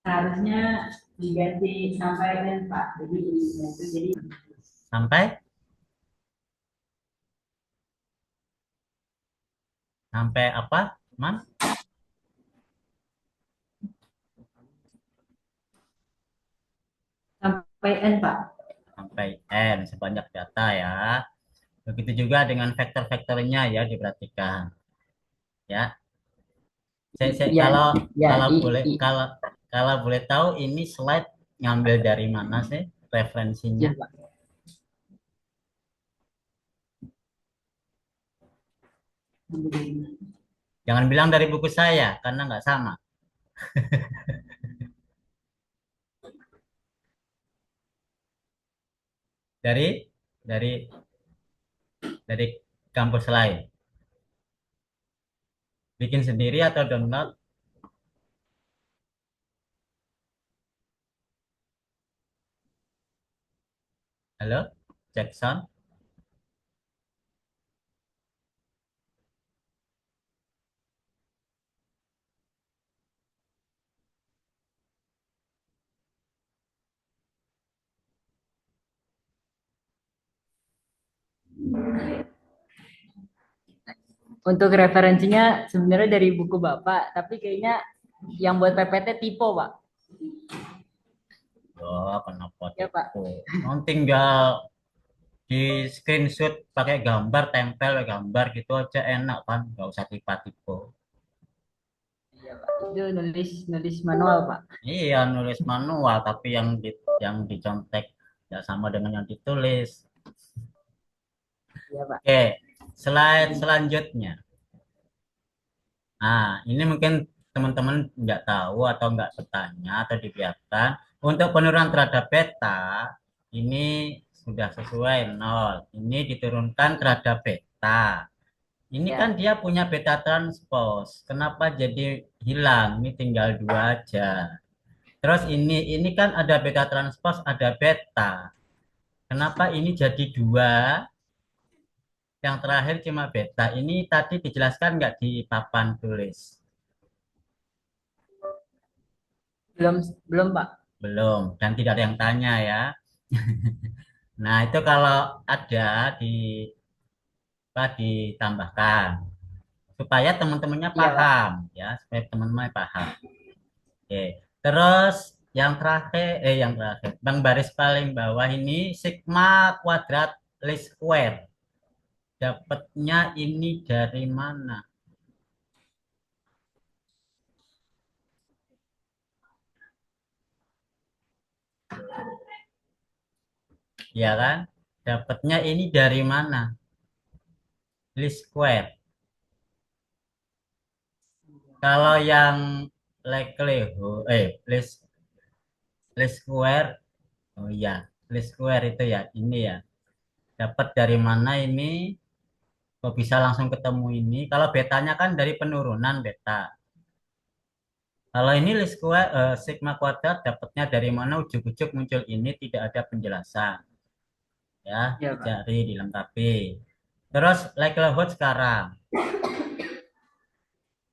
Harusnya diganti sampai dan Pak. Jadi Sampai? Sampai apa, teman? sampai N, Pak. Sampai N sebanyak data ya. Begitu juga dengan vektor-vektornya ya, diperhatikan. Ya. Ya, kalau ya, kalau boleh kalau boleh tahu ini slide ngambil dari mana sih referensinya? Ya, Pak. Jangan bilang dari buku saya karena nggak sama. dari dari dari kampus lain. Bikin sendiri atau download? Halo, Jackson. Untuk referensinya sebenarnya dari buku Bapak, tapi kayaknya yang buat PPT tipe, Pak. Oh, kenapa Ya, Pak. Non tinggal di screenshot pakai gambar, tempel gambar gitu aja enak kan, nggak usah tipe-tipe. Iya, Pak. Itu nulis manual, Pak. Iya, nulis manual tapi yang dicontek ya sama dengan yang ditulis. Iya, Pak. Oke, slide selanjutnya. Nah, ini mungkin teman-teman nggak tahu atau nggak bertanya atau dibiarkan. Untuk penurunan terhadap beta, ini sudah sesuai 0. Ini diturunkan terhadap beta. Ini Ya. kan dia punya beta transpose. Kenapa jadi hilang? Ini tinggal 2 aja. Terus ini kan ada beta transpose, ada beta. Kenapa ini jadi dua? Yang terakhir cuma beta. Ini tadi dijelaskan nggak di papan tulis? Belum, belum Pak. Belum, dan tidak ada yang tanya ya. Nah, itu kalau ada di ditambahkan supaya teman-temannya Iya Pak. paham ya, supaya teman-teman paham. Oke. Terus yang terakhir, Bang, baris paling bawah ini sigma kuadrat least square. Dapatnya ini dari mana? Ya kan? Dapatnya ini dari mana? Least square. Kalau yang likelihood, least square, oh iya, least square itu ya, ini ya. Dapat dari mana ini? Kok bisa langsung ketemu ini? Kalau betanya kan dari penurunan beta. Kalau ini least square, sigma kuadrat dapatnya dari mana? Ujuk-ujuk muncul ini, tidak ada penjelasan. Ya, Iya Pak. dicari, dilengkapi. Terus likelihood sekarang.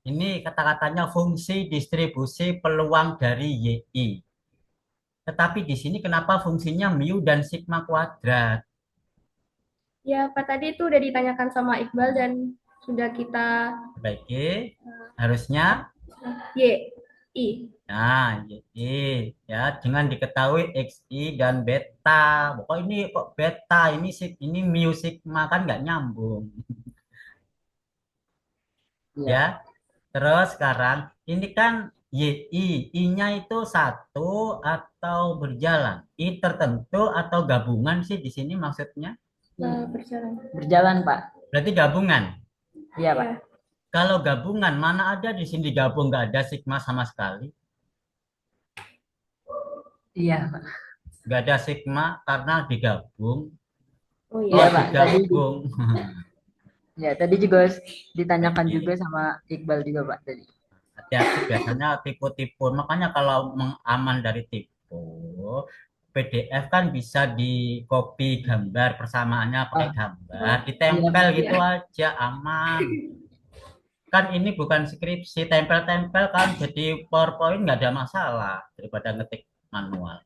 Ini kata-katanya fungsi distribusi peluang dari YI. Tetapi di sini kenapa fungsinya mu dan sigma kuadrat? Ya, Pak, tadi itu udah ditanyakan sama Iqbal dan sudah kita Perbaiki. Harusnya Y, I. nah, YI ya dengan diketahui XI dan beta. Pokok ini kok beta, ini mu sigma kan nggak nyambung. Iya. Ya. Terus sekarang ini kan YI, I-nya itu satu atau berjalan. I tertentu atau gabungan sih di sini maksudnya. Berjalan. Berjalan Pak. Berarti gabungan. Iya Pak. Ya. Kalau gabungan mana ada di sini digabung nggak ada sigma sama sekali. Iya Pak. Nggak ada sigma karena digabung. Oh Iya iya. Oh, Pak. Tadi digabung. ya tadi juga ditanyakan juga sama Iqbal juga Pak tadi. Hati-hati biasanya tipu-tipu. Makanya kalau mengaman dari tipu, PDF kan bisa di copy gambar persamaannya pakai Oh, gambar, iya ditempel Pak. gitu aja aman. Kan ini bukan skripsi, tempel-tempel kan jadi PowerPoint nggak ada masalah daripada ngetik manual.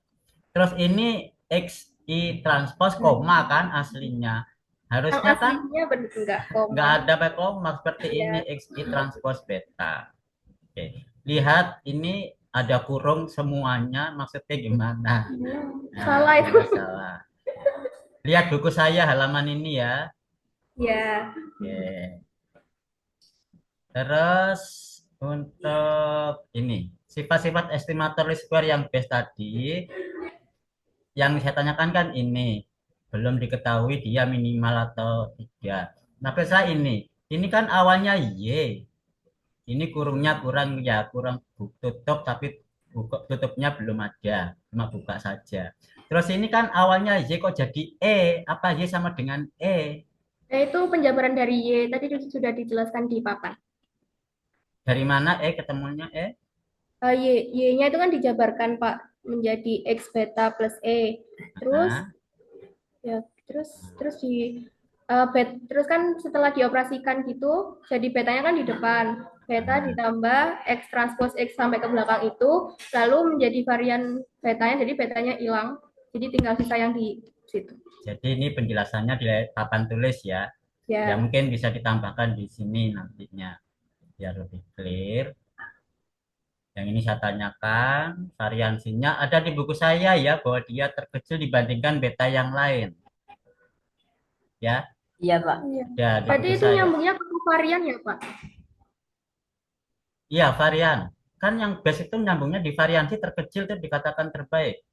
Terus ini XI transpose koma kan aslinya. Yang Harusnya kan aslinya benar enggak nggak koma. ada pakai koma seperti ini Ya. XI transpose beta. Oke. Lihat ini ada kurung semuanya, maksudnya gimana? Nah, Salah itu. nggak salah. Lihat buku saya halaman ini ya. Ya. Oke. Terus untuk ini sifat-sifat estimator least square yang base tadi, yang saya tanyakan kan ini belum diketahui dia minimal atau tidak. Nah, saya ini kan awalnya Y. Ini kurungnya kurang tutup tapi tutupnya belum ada, cuma buka saja. Terus ini kan awalnya Y kok jadi E? Apa Y sama dengan E? Itu penjabaran dari Y. Tadi sudah dijelaskan di papan. Dari mana E ketemunya E? Y-nya itu kan dijabarkan, Pak, menjadi X beta plus E. Terus Nah, ya terus terus kan setelah dioperasikan gitu, jadi betanya kan di depan. Beta ditambah X transpose X sampai ke belakang itu, lalu menjadi varian betanya, jadi betanya hilang. Jadi tinggal sisa yang di situ. jadi ini penjelasannya di papan tulis ya. Ya Ya, mungkin bisa ditambahkan di sini nantinya biar lebih clear. Yang ini saya tanyakan, variansinya ada di buku saya ya, bahwa dia terkecil dibandingkan beta yang lain. Ya, Iya Pak. ya di berarti buku itu saya. nyambungnya ke varian ya, Pak? Iya, varian. Kan yang base itu nyambungnya di variansi terkecil itu dikatakan terbaik.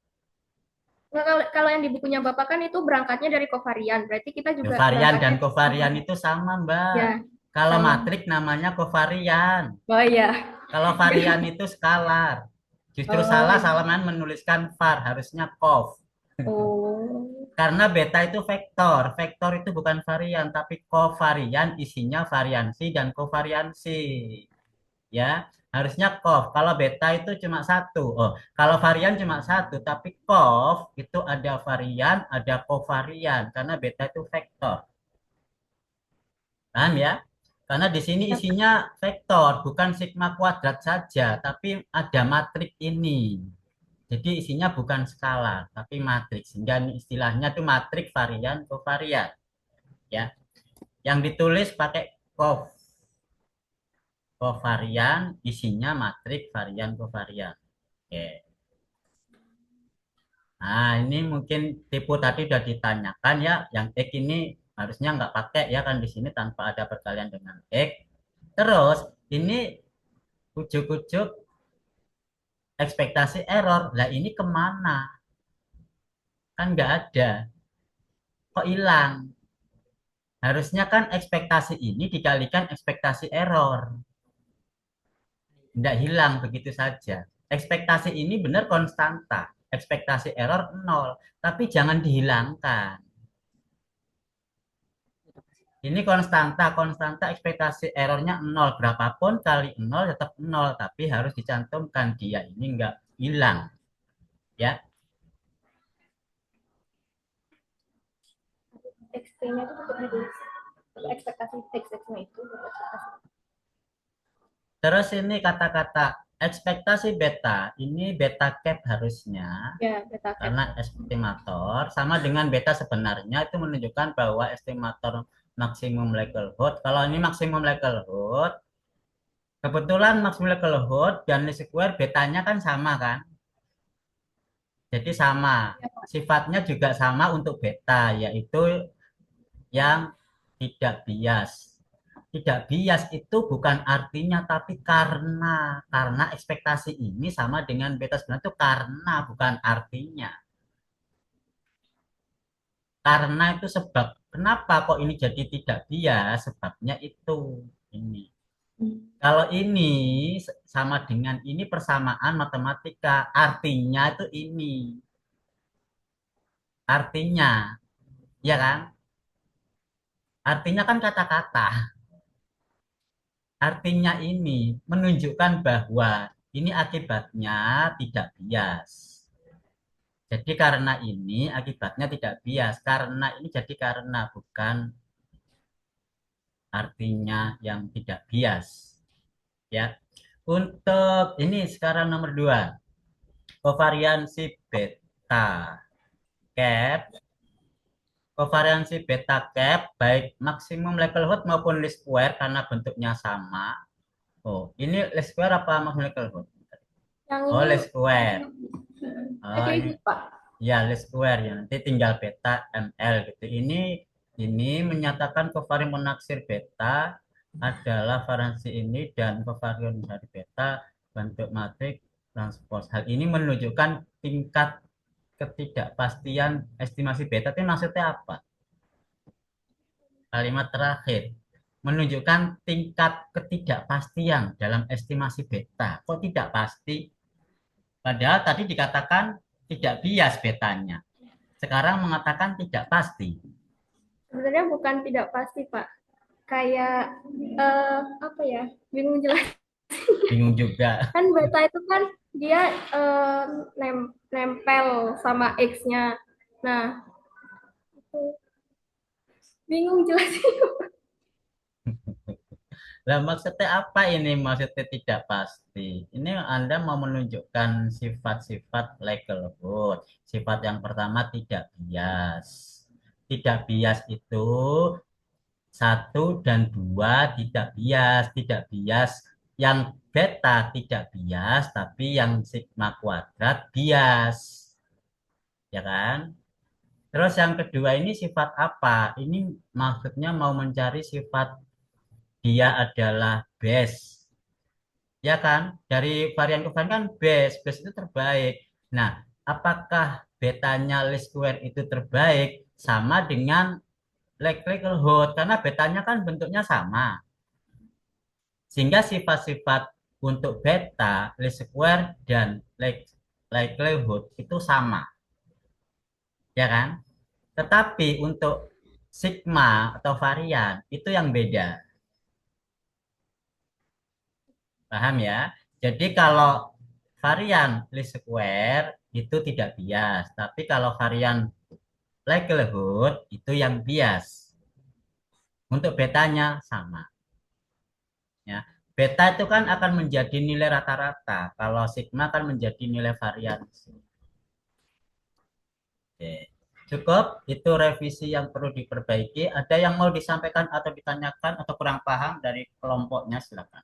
Nah, kalau yang di bukunya Bapak kan itu berangkatnya dari kovarian. Berarti kita juga Varian dan berangkatnya kovarian itu sama, Mbak. ya, Kalau sama. matrik namanya kovarian. Oh iya. Kalau varian itu skalar. Justru Oh, salah iya. Salaman menuliskan var, harusnya kov. Oh. Karena beta itu vektor. Vektor itu bukan varian, tapi kovarian isinya variansi dan kovariansi. Ya. Harusnya COV. Kalau beta itu cuma satu. Oh, kalau varian cuma satu, tapi COV itu ada varian, ada kovarian karena beta itu vektor. Paham ya? Karena di sini isinya vektor, bukan sigma kuadrat saja, tapi ada matrik ini. Jadi isinya bukan skalar, tapi matriks. Sehingga istilahnya itu matrik varian kovarian. Ya, yang ditulis pakai cov. Kovarian, isinya matrik varian kovarian. Oke. Nah, ini mungkin tipe tadi sudah ditanyakan ya. Yang X ini harusnya nggak pakai ya kan di sini tanpa ada perkalian dengan X. Terus ini ujuk-ujuk ekspektasi error. Lah ini kemana? Kan nggak ada. Kok hilang? Harusnya kan ekspektasi ini dikalikan ekspektasi error. Tidak hilang begitu saja. Ekspektasi ini benar konstanta. Ekspektasi error 0. Tapi jangan dihilangkan. Ini konstanta. Konstanta ekspektasi errornya 0. Berapapun kali 0 tetap 0. Tapi harus dicantumkan. Dia ini nggak hilang. Ya. X-nya itu tetap ditulis. Ekspektasi X-nya itu ekspektasi. Terus ini kata-kata ekspektasi beta. Ini beta cap harusnya. Ya, beta cap. Karena estimator sama dengan beta sebenarnya itu menunjukkan bahwa estimator maksimum likelihood. Kalau ini maksimum likelihood, kebetulan maksimum likelihood dan least square betanya kan sama kan? Jadi sama. Sifatnya juga sama untuk beta, yaitu yang tidak bias. Tidak bias itu bukan artinya tapi karena ekspektasi ini sama dengan beta sebenarnya itu karena bukan artinya. Karena itu sebab. Kenapa kok ini jadi tidak bias? Sebabnya itu ini. Kalau ini sama dengan ini persamaan matematika, artinya itu ini. Artinya, ya kan? Artinya kan kata-kata. Artinya ini menunjukkan bahwa ini akibatnya tidak bias. Jadi karena ini akibatnya tidak bias. Karena ini jadi karena bukan artinya yang tidak bias. Ya. Untuk ini sekarang nomor 2. Kovariansi beta cap. Kovariansi beta cap baik maksimum likelihood maupun least square karena bentuknya sama. Oh, ini least square apa maksimum likelihood? Yang Oh, ini least square. Oh, ini Pak. ya least square ya. Nanti tinggal beta ml gitu. Ini menyatakan kovarian menaksir beta adalah variansi ini dan kovarian dari beta bentuk matrik transpose. Hal ini menunjukkan tingkat ketidakpastian estimasi beta. Itu maksudnya apa? Kalimat terakhir menunjukkan tingkat ketidakpastian dalam estimasi beta. Kok tidak pasti? Padahal tadi dikatakan tidak bias betanya. Sekarang mengatakan tidak pasti. Sebenarnya bukan tidak pasti, Pak. Kayak apa ya? Bingung jelas. Bingung juga. Kan beta itu kan dia nempel sama X-nya. Nah, bingung jelasin. Lah maksudnya apa ini? Maksudnya tidak pasti. Ini Anda mau menunjukkan sifat-sifat likelihood. Sifat yang pertama tidak bias. Tidak bias itu 1 dan 2 tidak bias. Tidak bias yang beta tidak bias, tapi yang sigma kuadrat bias. Ya kan? Terus yang kedua ini sifat apa? Ini maksudnya mau mencari sifat dia adalah best. Ya kan? Dari varian ke varian kan best. Best itu terbaik. Nah, apakah betanya least square itu terbaik sama dengan likelihood? Karena betanya kan bentuknya sama. Sehingga sifat-sifat untuk beta, least square, dan likelihood itu sama. Ya kan? Tetapi untuk sigma atau varian itu yang beda. Paham ya? Jadi kalau varian least square itu tidak bias, tapi kalau varian likelihood itu yang bias. Untuk betanya sama. Ya. Beta itu kan akan menjadi nilai rata-rata, kalau sigma kan menjadi nilai variansi. Oke. Cukup, itu revisi yang perlu diperbaiki. Ada yang mau disampaikan atau ditanyakan atau kurang paham dari kelompoknya, silakan.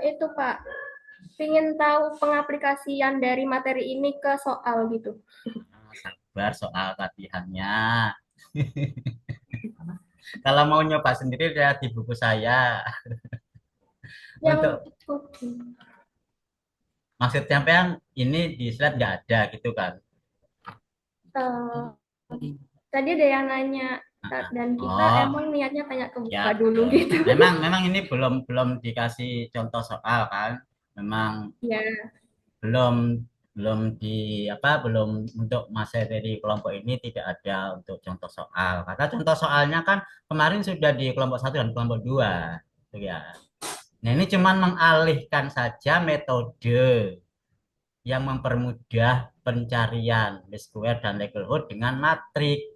Itu Pak, ingin tahu pengaplikasian dari materi ini ke soal gitu. Sabar soal latihannya. Kalau mau nyoba sendiri lihat di buku saya. Yang Untuk maksud sampean ini di slide nggak ada gitu kan? eh, tadi ada yang nanya dan kita Oh, emang niatnya tanya ke ya Buka dulu betul. gitu. Memang ini belum dikasih contoh soal kan? Memang Ya, belum belum di belum untuk materi kelompok ini tidak ada untuk contoh soal. Karena contoh soalnya kan kemarin sudah di kelompok 1 dan kelompok 2 gitu ya. Nah, ini cuman mengalihkan saja metode yang mempermudah pencarian least square dan likelihood dengan matrik.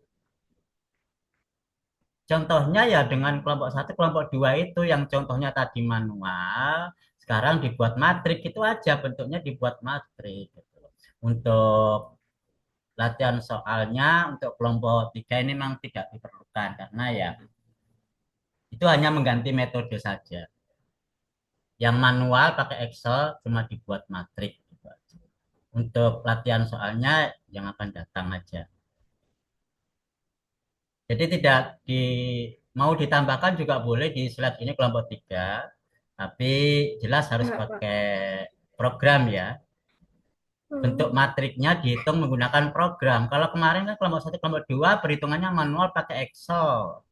Contohnya ya dengan kelompok 1, kelompok 2 itu yang contohnya tadi manual, sekarang dibuat matrik itu aja, bentuknya dibuat matrik gitu. Untuk latihan soalnya untuk kelompok 3 ini memang tidak diperlukan karena ya itu hanya mengganti metode saja. Yang manual pakai Excel cuma dibuat matrik gitu aja. Untuk latihan soalnya yang akan datang aja. Jadi tidak mau ditambahkan juga boleh di slide ini kelompok 3, tapi jelas harus enggak Pak. pakai program ya. Bentuk Hmm. matriknya dihitung menggunakan program. Kalau kemarin kan kelompok 1, kelompok 2 perhitungannya manual pakai Excel.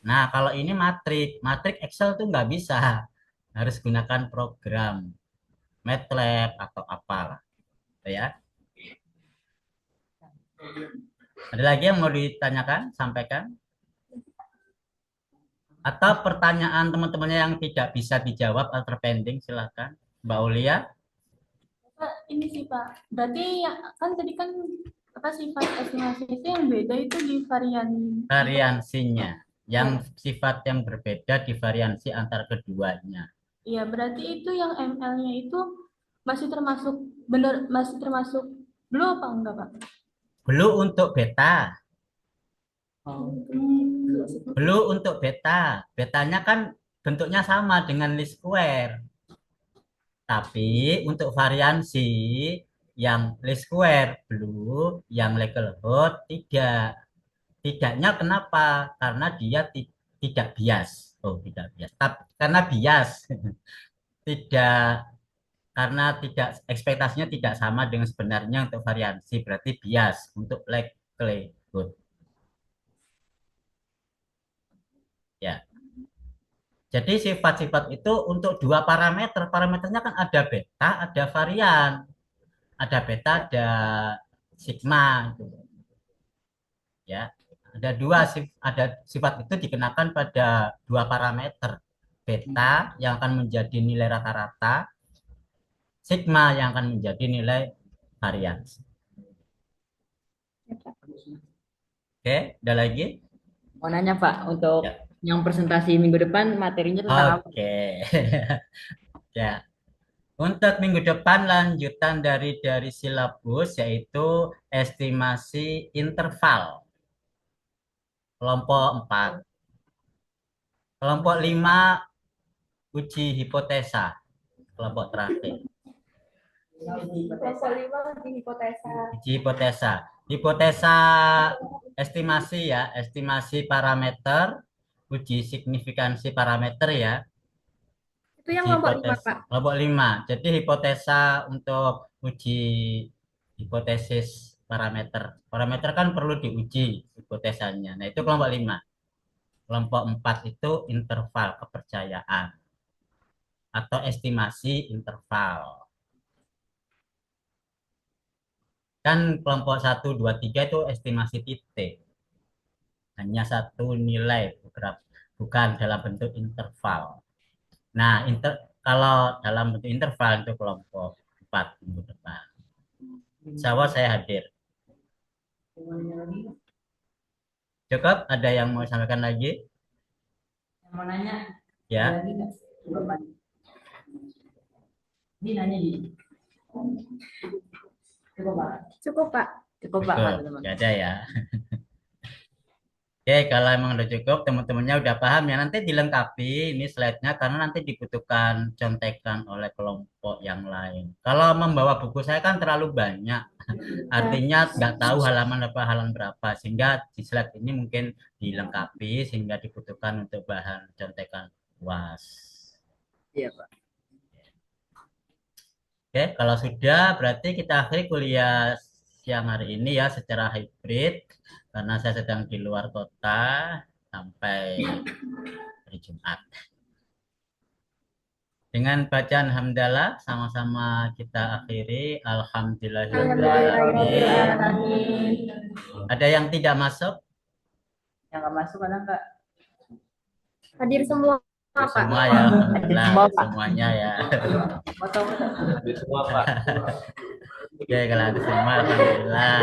Nah, kalau ini matrik Excel tuh nggak bisa. Harus gunakan program MATLAB atau apalah, gitu ya. Ada lagi yang mau ditanyakan, sampaikan? Atau pertanyaan teman-temannya yang tidak bisa dijawab atau terpending, silakan. Mbak Ulia, Pak, ini sih Pak, berarti kan tadi kan apa sifat estimasi itu yang beda itu di varian. variansinya. Yang sifat yang berbeda di variansi antar keduanya. Iya, berarti itu yang ML-nya itu masih termasuk benar masih termasuk blue apa enggak Pak? Blue untuk beta. Hmm. Blue untuk beta. Betanya kan bentuknya sama dengan least square. Tapi untuk variansi yang least square blue, yang likelihood tidak. Tidaknya kenapa? Karena dia tidak bias. Oh, tidak bias. Tapi karena bias. Tidak karena tidak ekspektasinya tidak sama dengan sebenarnya untuk variansi, berarti bias untuk likelihood. Ya. Jadi sifat-sifat itu untuk dua parameter. Parameternya kan ada beta, ada varian. Ada beta, ada sigma gitu. Ya. Ada sifat itu dikenakan pada dua parameter. Beta yang akan menjadi nilai rata-rata, sigma yang akan menjadi nilai variansi. Oke, ada lagi? Mau nanya Pak, untuk Ya. yang presentasi minggu depan materinya tentang apa? Oke. Ya. Untuk minggu depan lanjutan dari silabus yaitu estimasi interval. Kelompok 4. Kelompok 5 uji hipotesa. Kelompok terakhir. Kelompok 5 di hipotesa. Uji hipotesa. Hipotesa estimasi ya, estimasi parameter, uji signifikansi parameter ya. Itu yang Uji kelompok 5 hipotesa. Pak. Kelompok 5. Jadi hipotesa untuk uji hipotesis parameter. Parameter kan perlu diuji hipotesanya. Nah, itu kelompok 5. Kelompok 4 itu interval kepercayaan atau estimasi interval. Kan kelompok 1, 2, 3 itu estimasi titik. Hanya satu nilai, bukan dalam bentuk interval. Nah, Kalau dalam bentuk interval itu kelompok 4 minggu depan. Insya Allah saya hadir. Cukup? Ada yang mau sampaikan lagi? Yang mau nanya? Ya. Ada lagi nggak? Coba, Pak. Ini nanya di. Cukup, Pak. Cukup, Pak. Cukup, Pak. Cukup. teman-teman. Nggak ada ya. Oke, kalau emang udah cukup, teman-temannya udah paham ya, nanti dilengkapi ini slide-nya karena nanti dibutuhkan contekan oleh kelompok yang lain. Kalau membawa buku saya kan terlalu banyak, artinya nggak tahu halaman berapa, sehingga di slide ini mungkin dilengkapi sehingga dibutuhkan untuk bahan contekan UAS. Iya, Pak. Oke, kalau sudah berarti kita akhiri kuliah siang hari ini ya secara hybrid karena saya sedang di luar kota sampai hari Jumat. Dengan bacaan hamdalah sama-sama kita akhiri. Alhamdulillahirrahmanirrahim. Ada yang tidak masuk? Yang nggak masuk ada nggak? Hadir semua, Pak. Semua ya, alhamdulillah semuanya ya. Foto-foto. Di semua Pak. Oke, kalau ada semua alhamdulillah.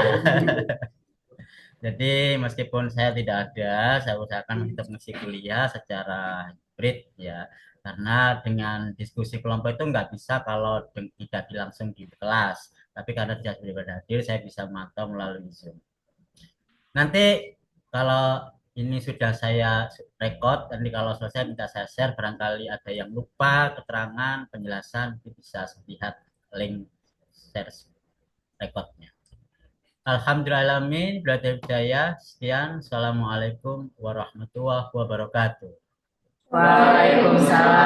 Jadi meskipun saya tidak ada, saya usahakan untuk mengisi kuliah secara hybrid ya. Karena dengan diskusi kelompok itu nggak bisa kalau tidak langsung di kelas. Tapi karena tidak bisa hadir, saya bisa memantau melalui Zoom. Nanti kalau ini sudah saya record, nanti kalau selesai minta saya share, barangkali ada yang lupa keterangan, penjelasan, bisa lihat link share recordnya. Alhamdulillahirrahmanirrahim. Belajar sekian. Assalamualaikum warahmatullahi wabarakatuh. Waalaikumsalam.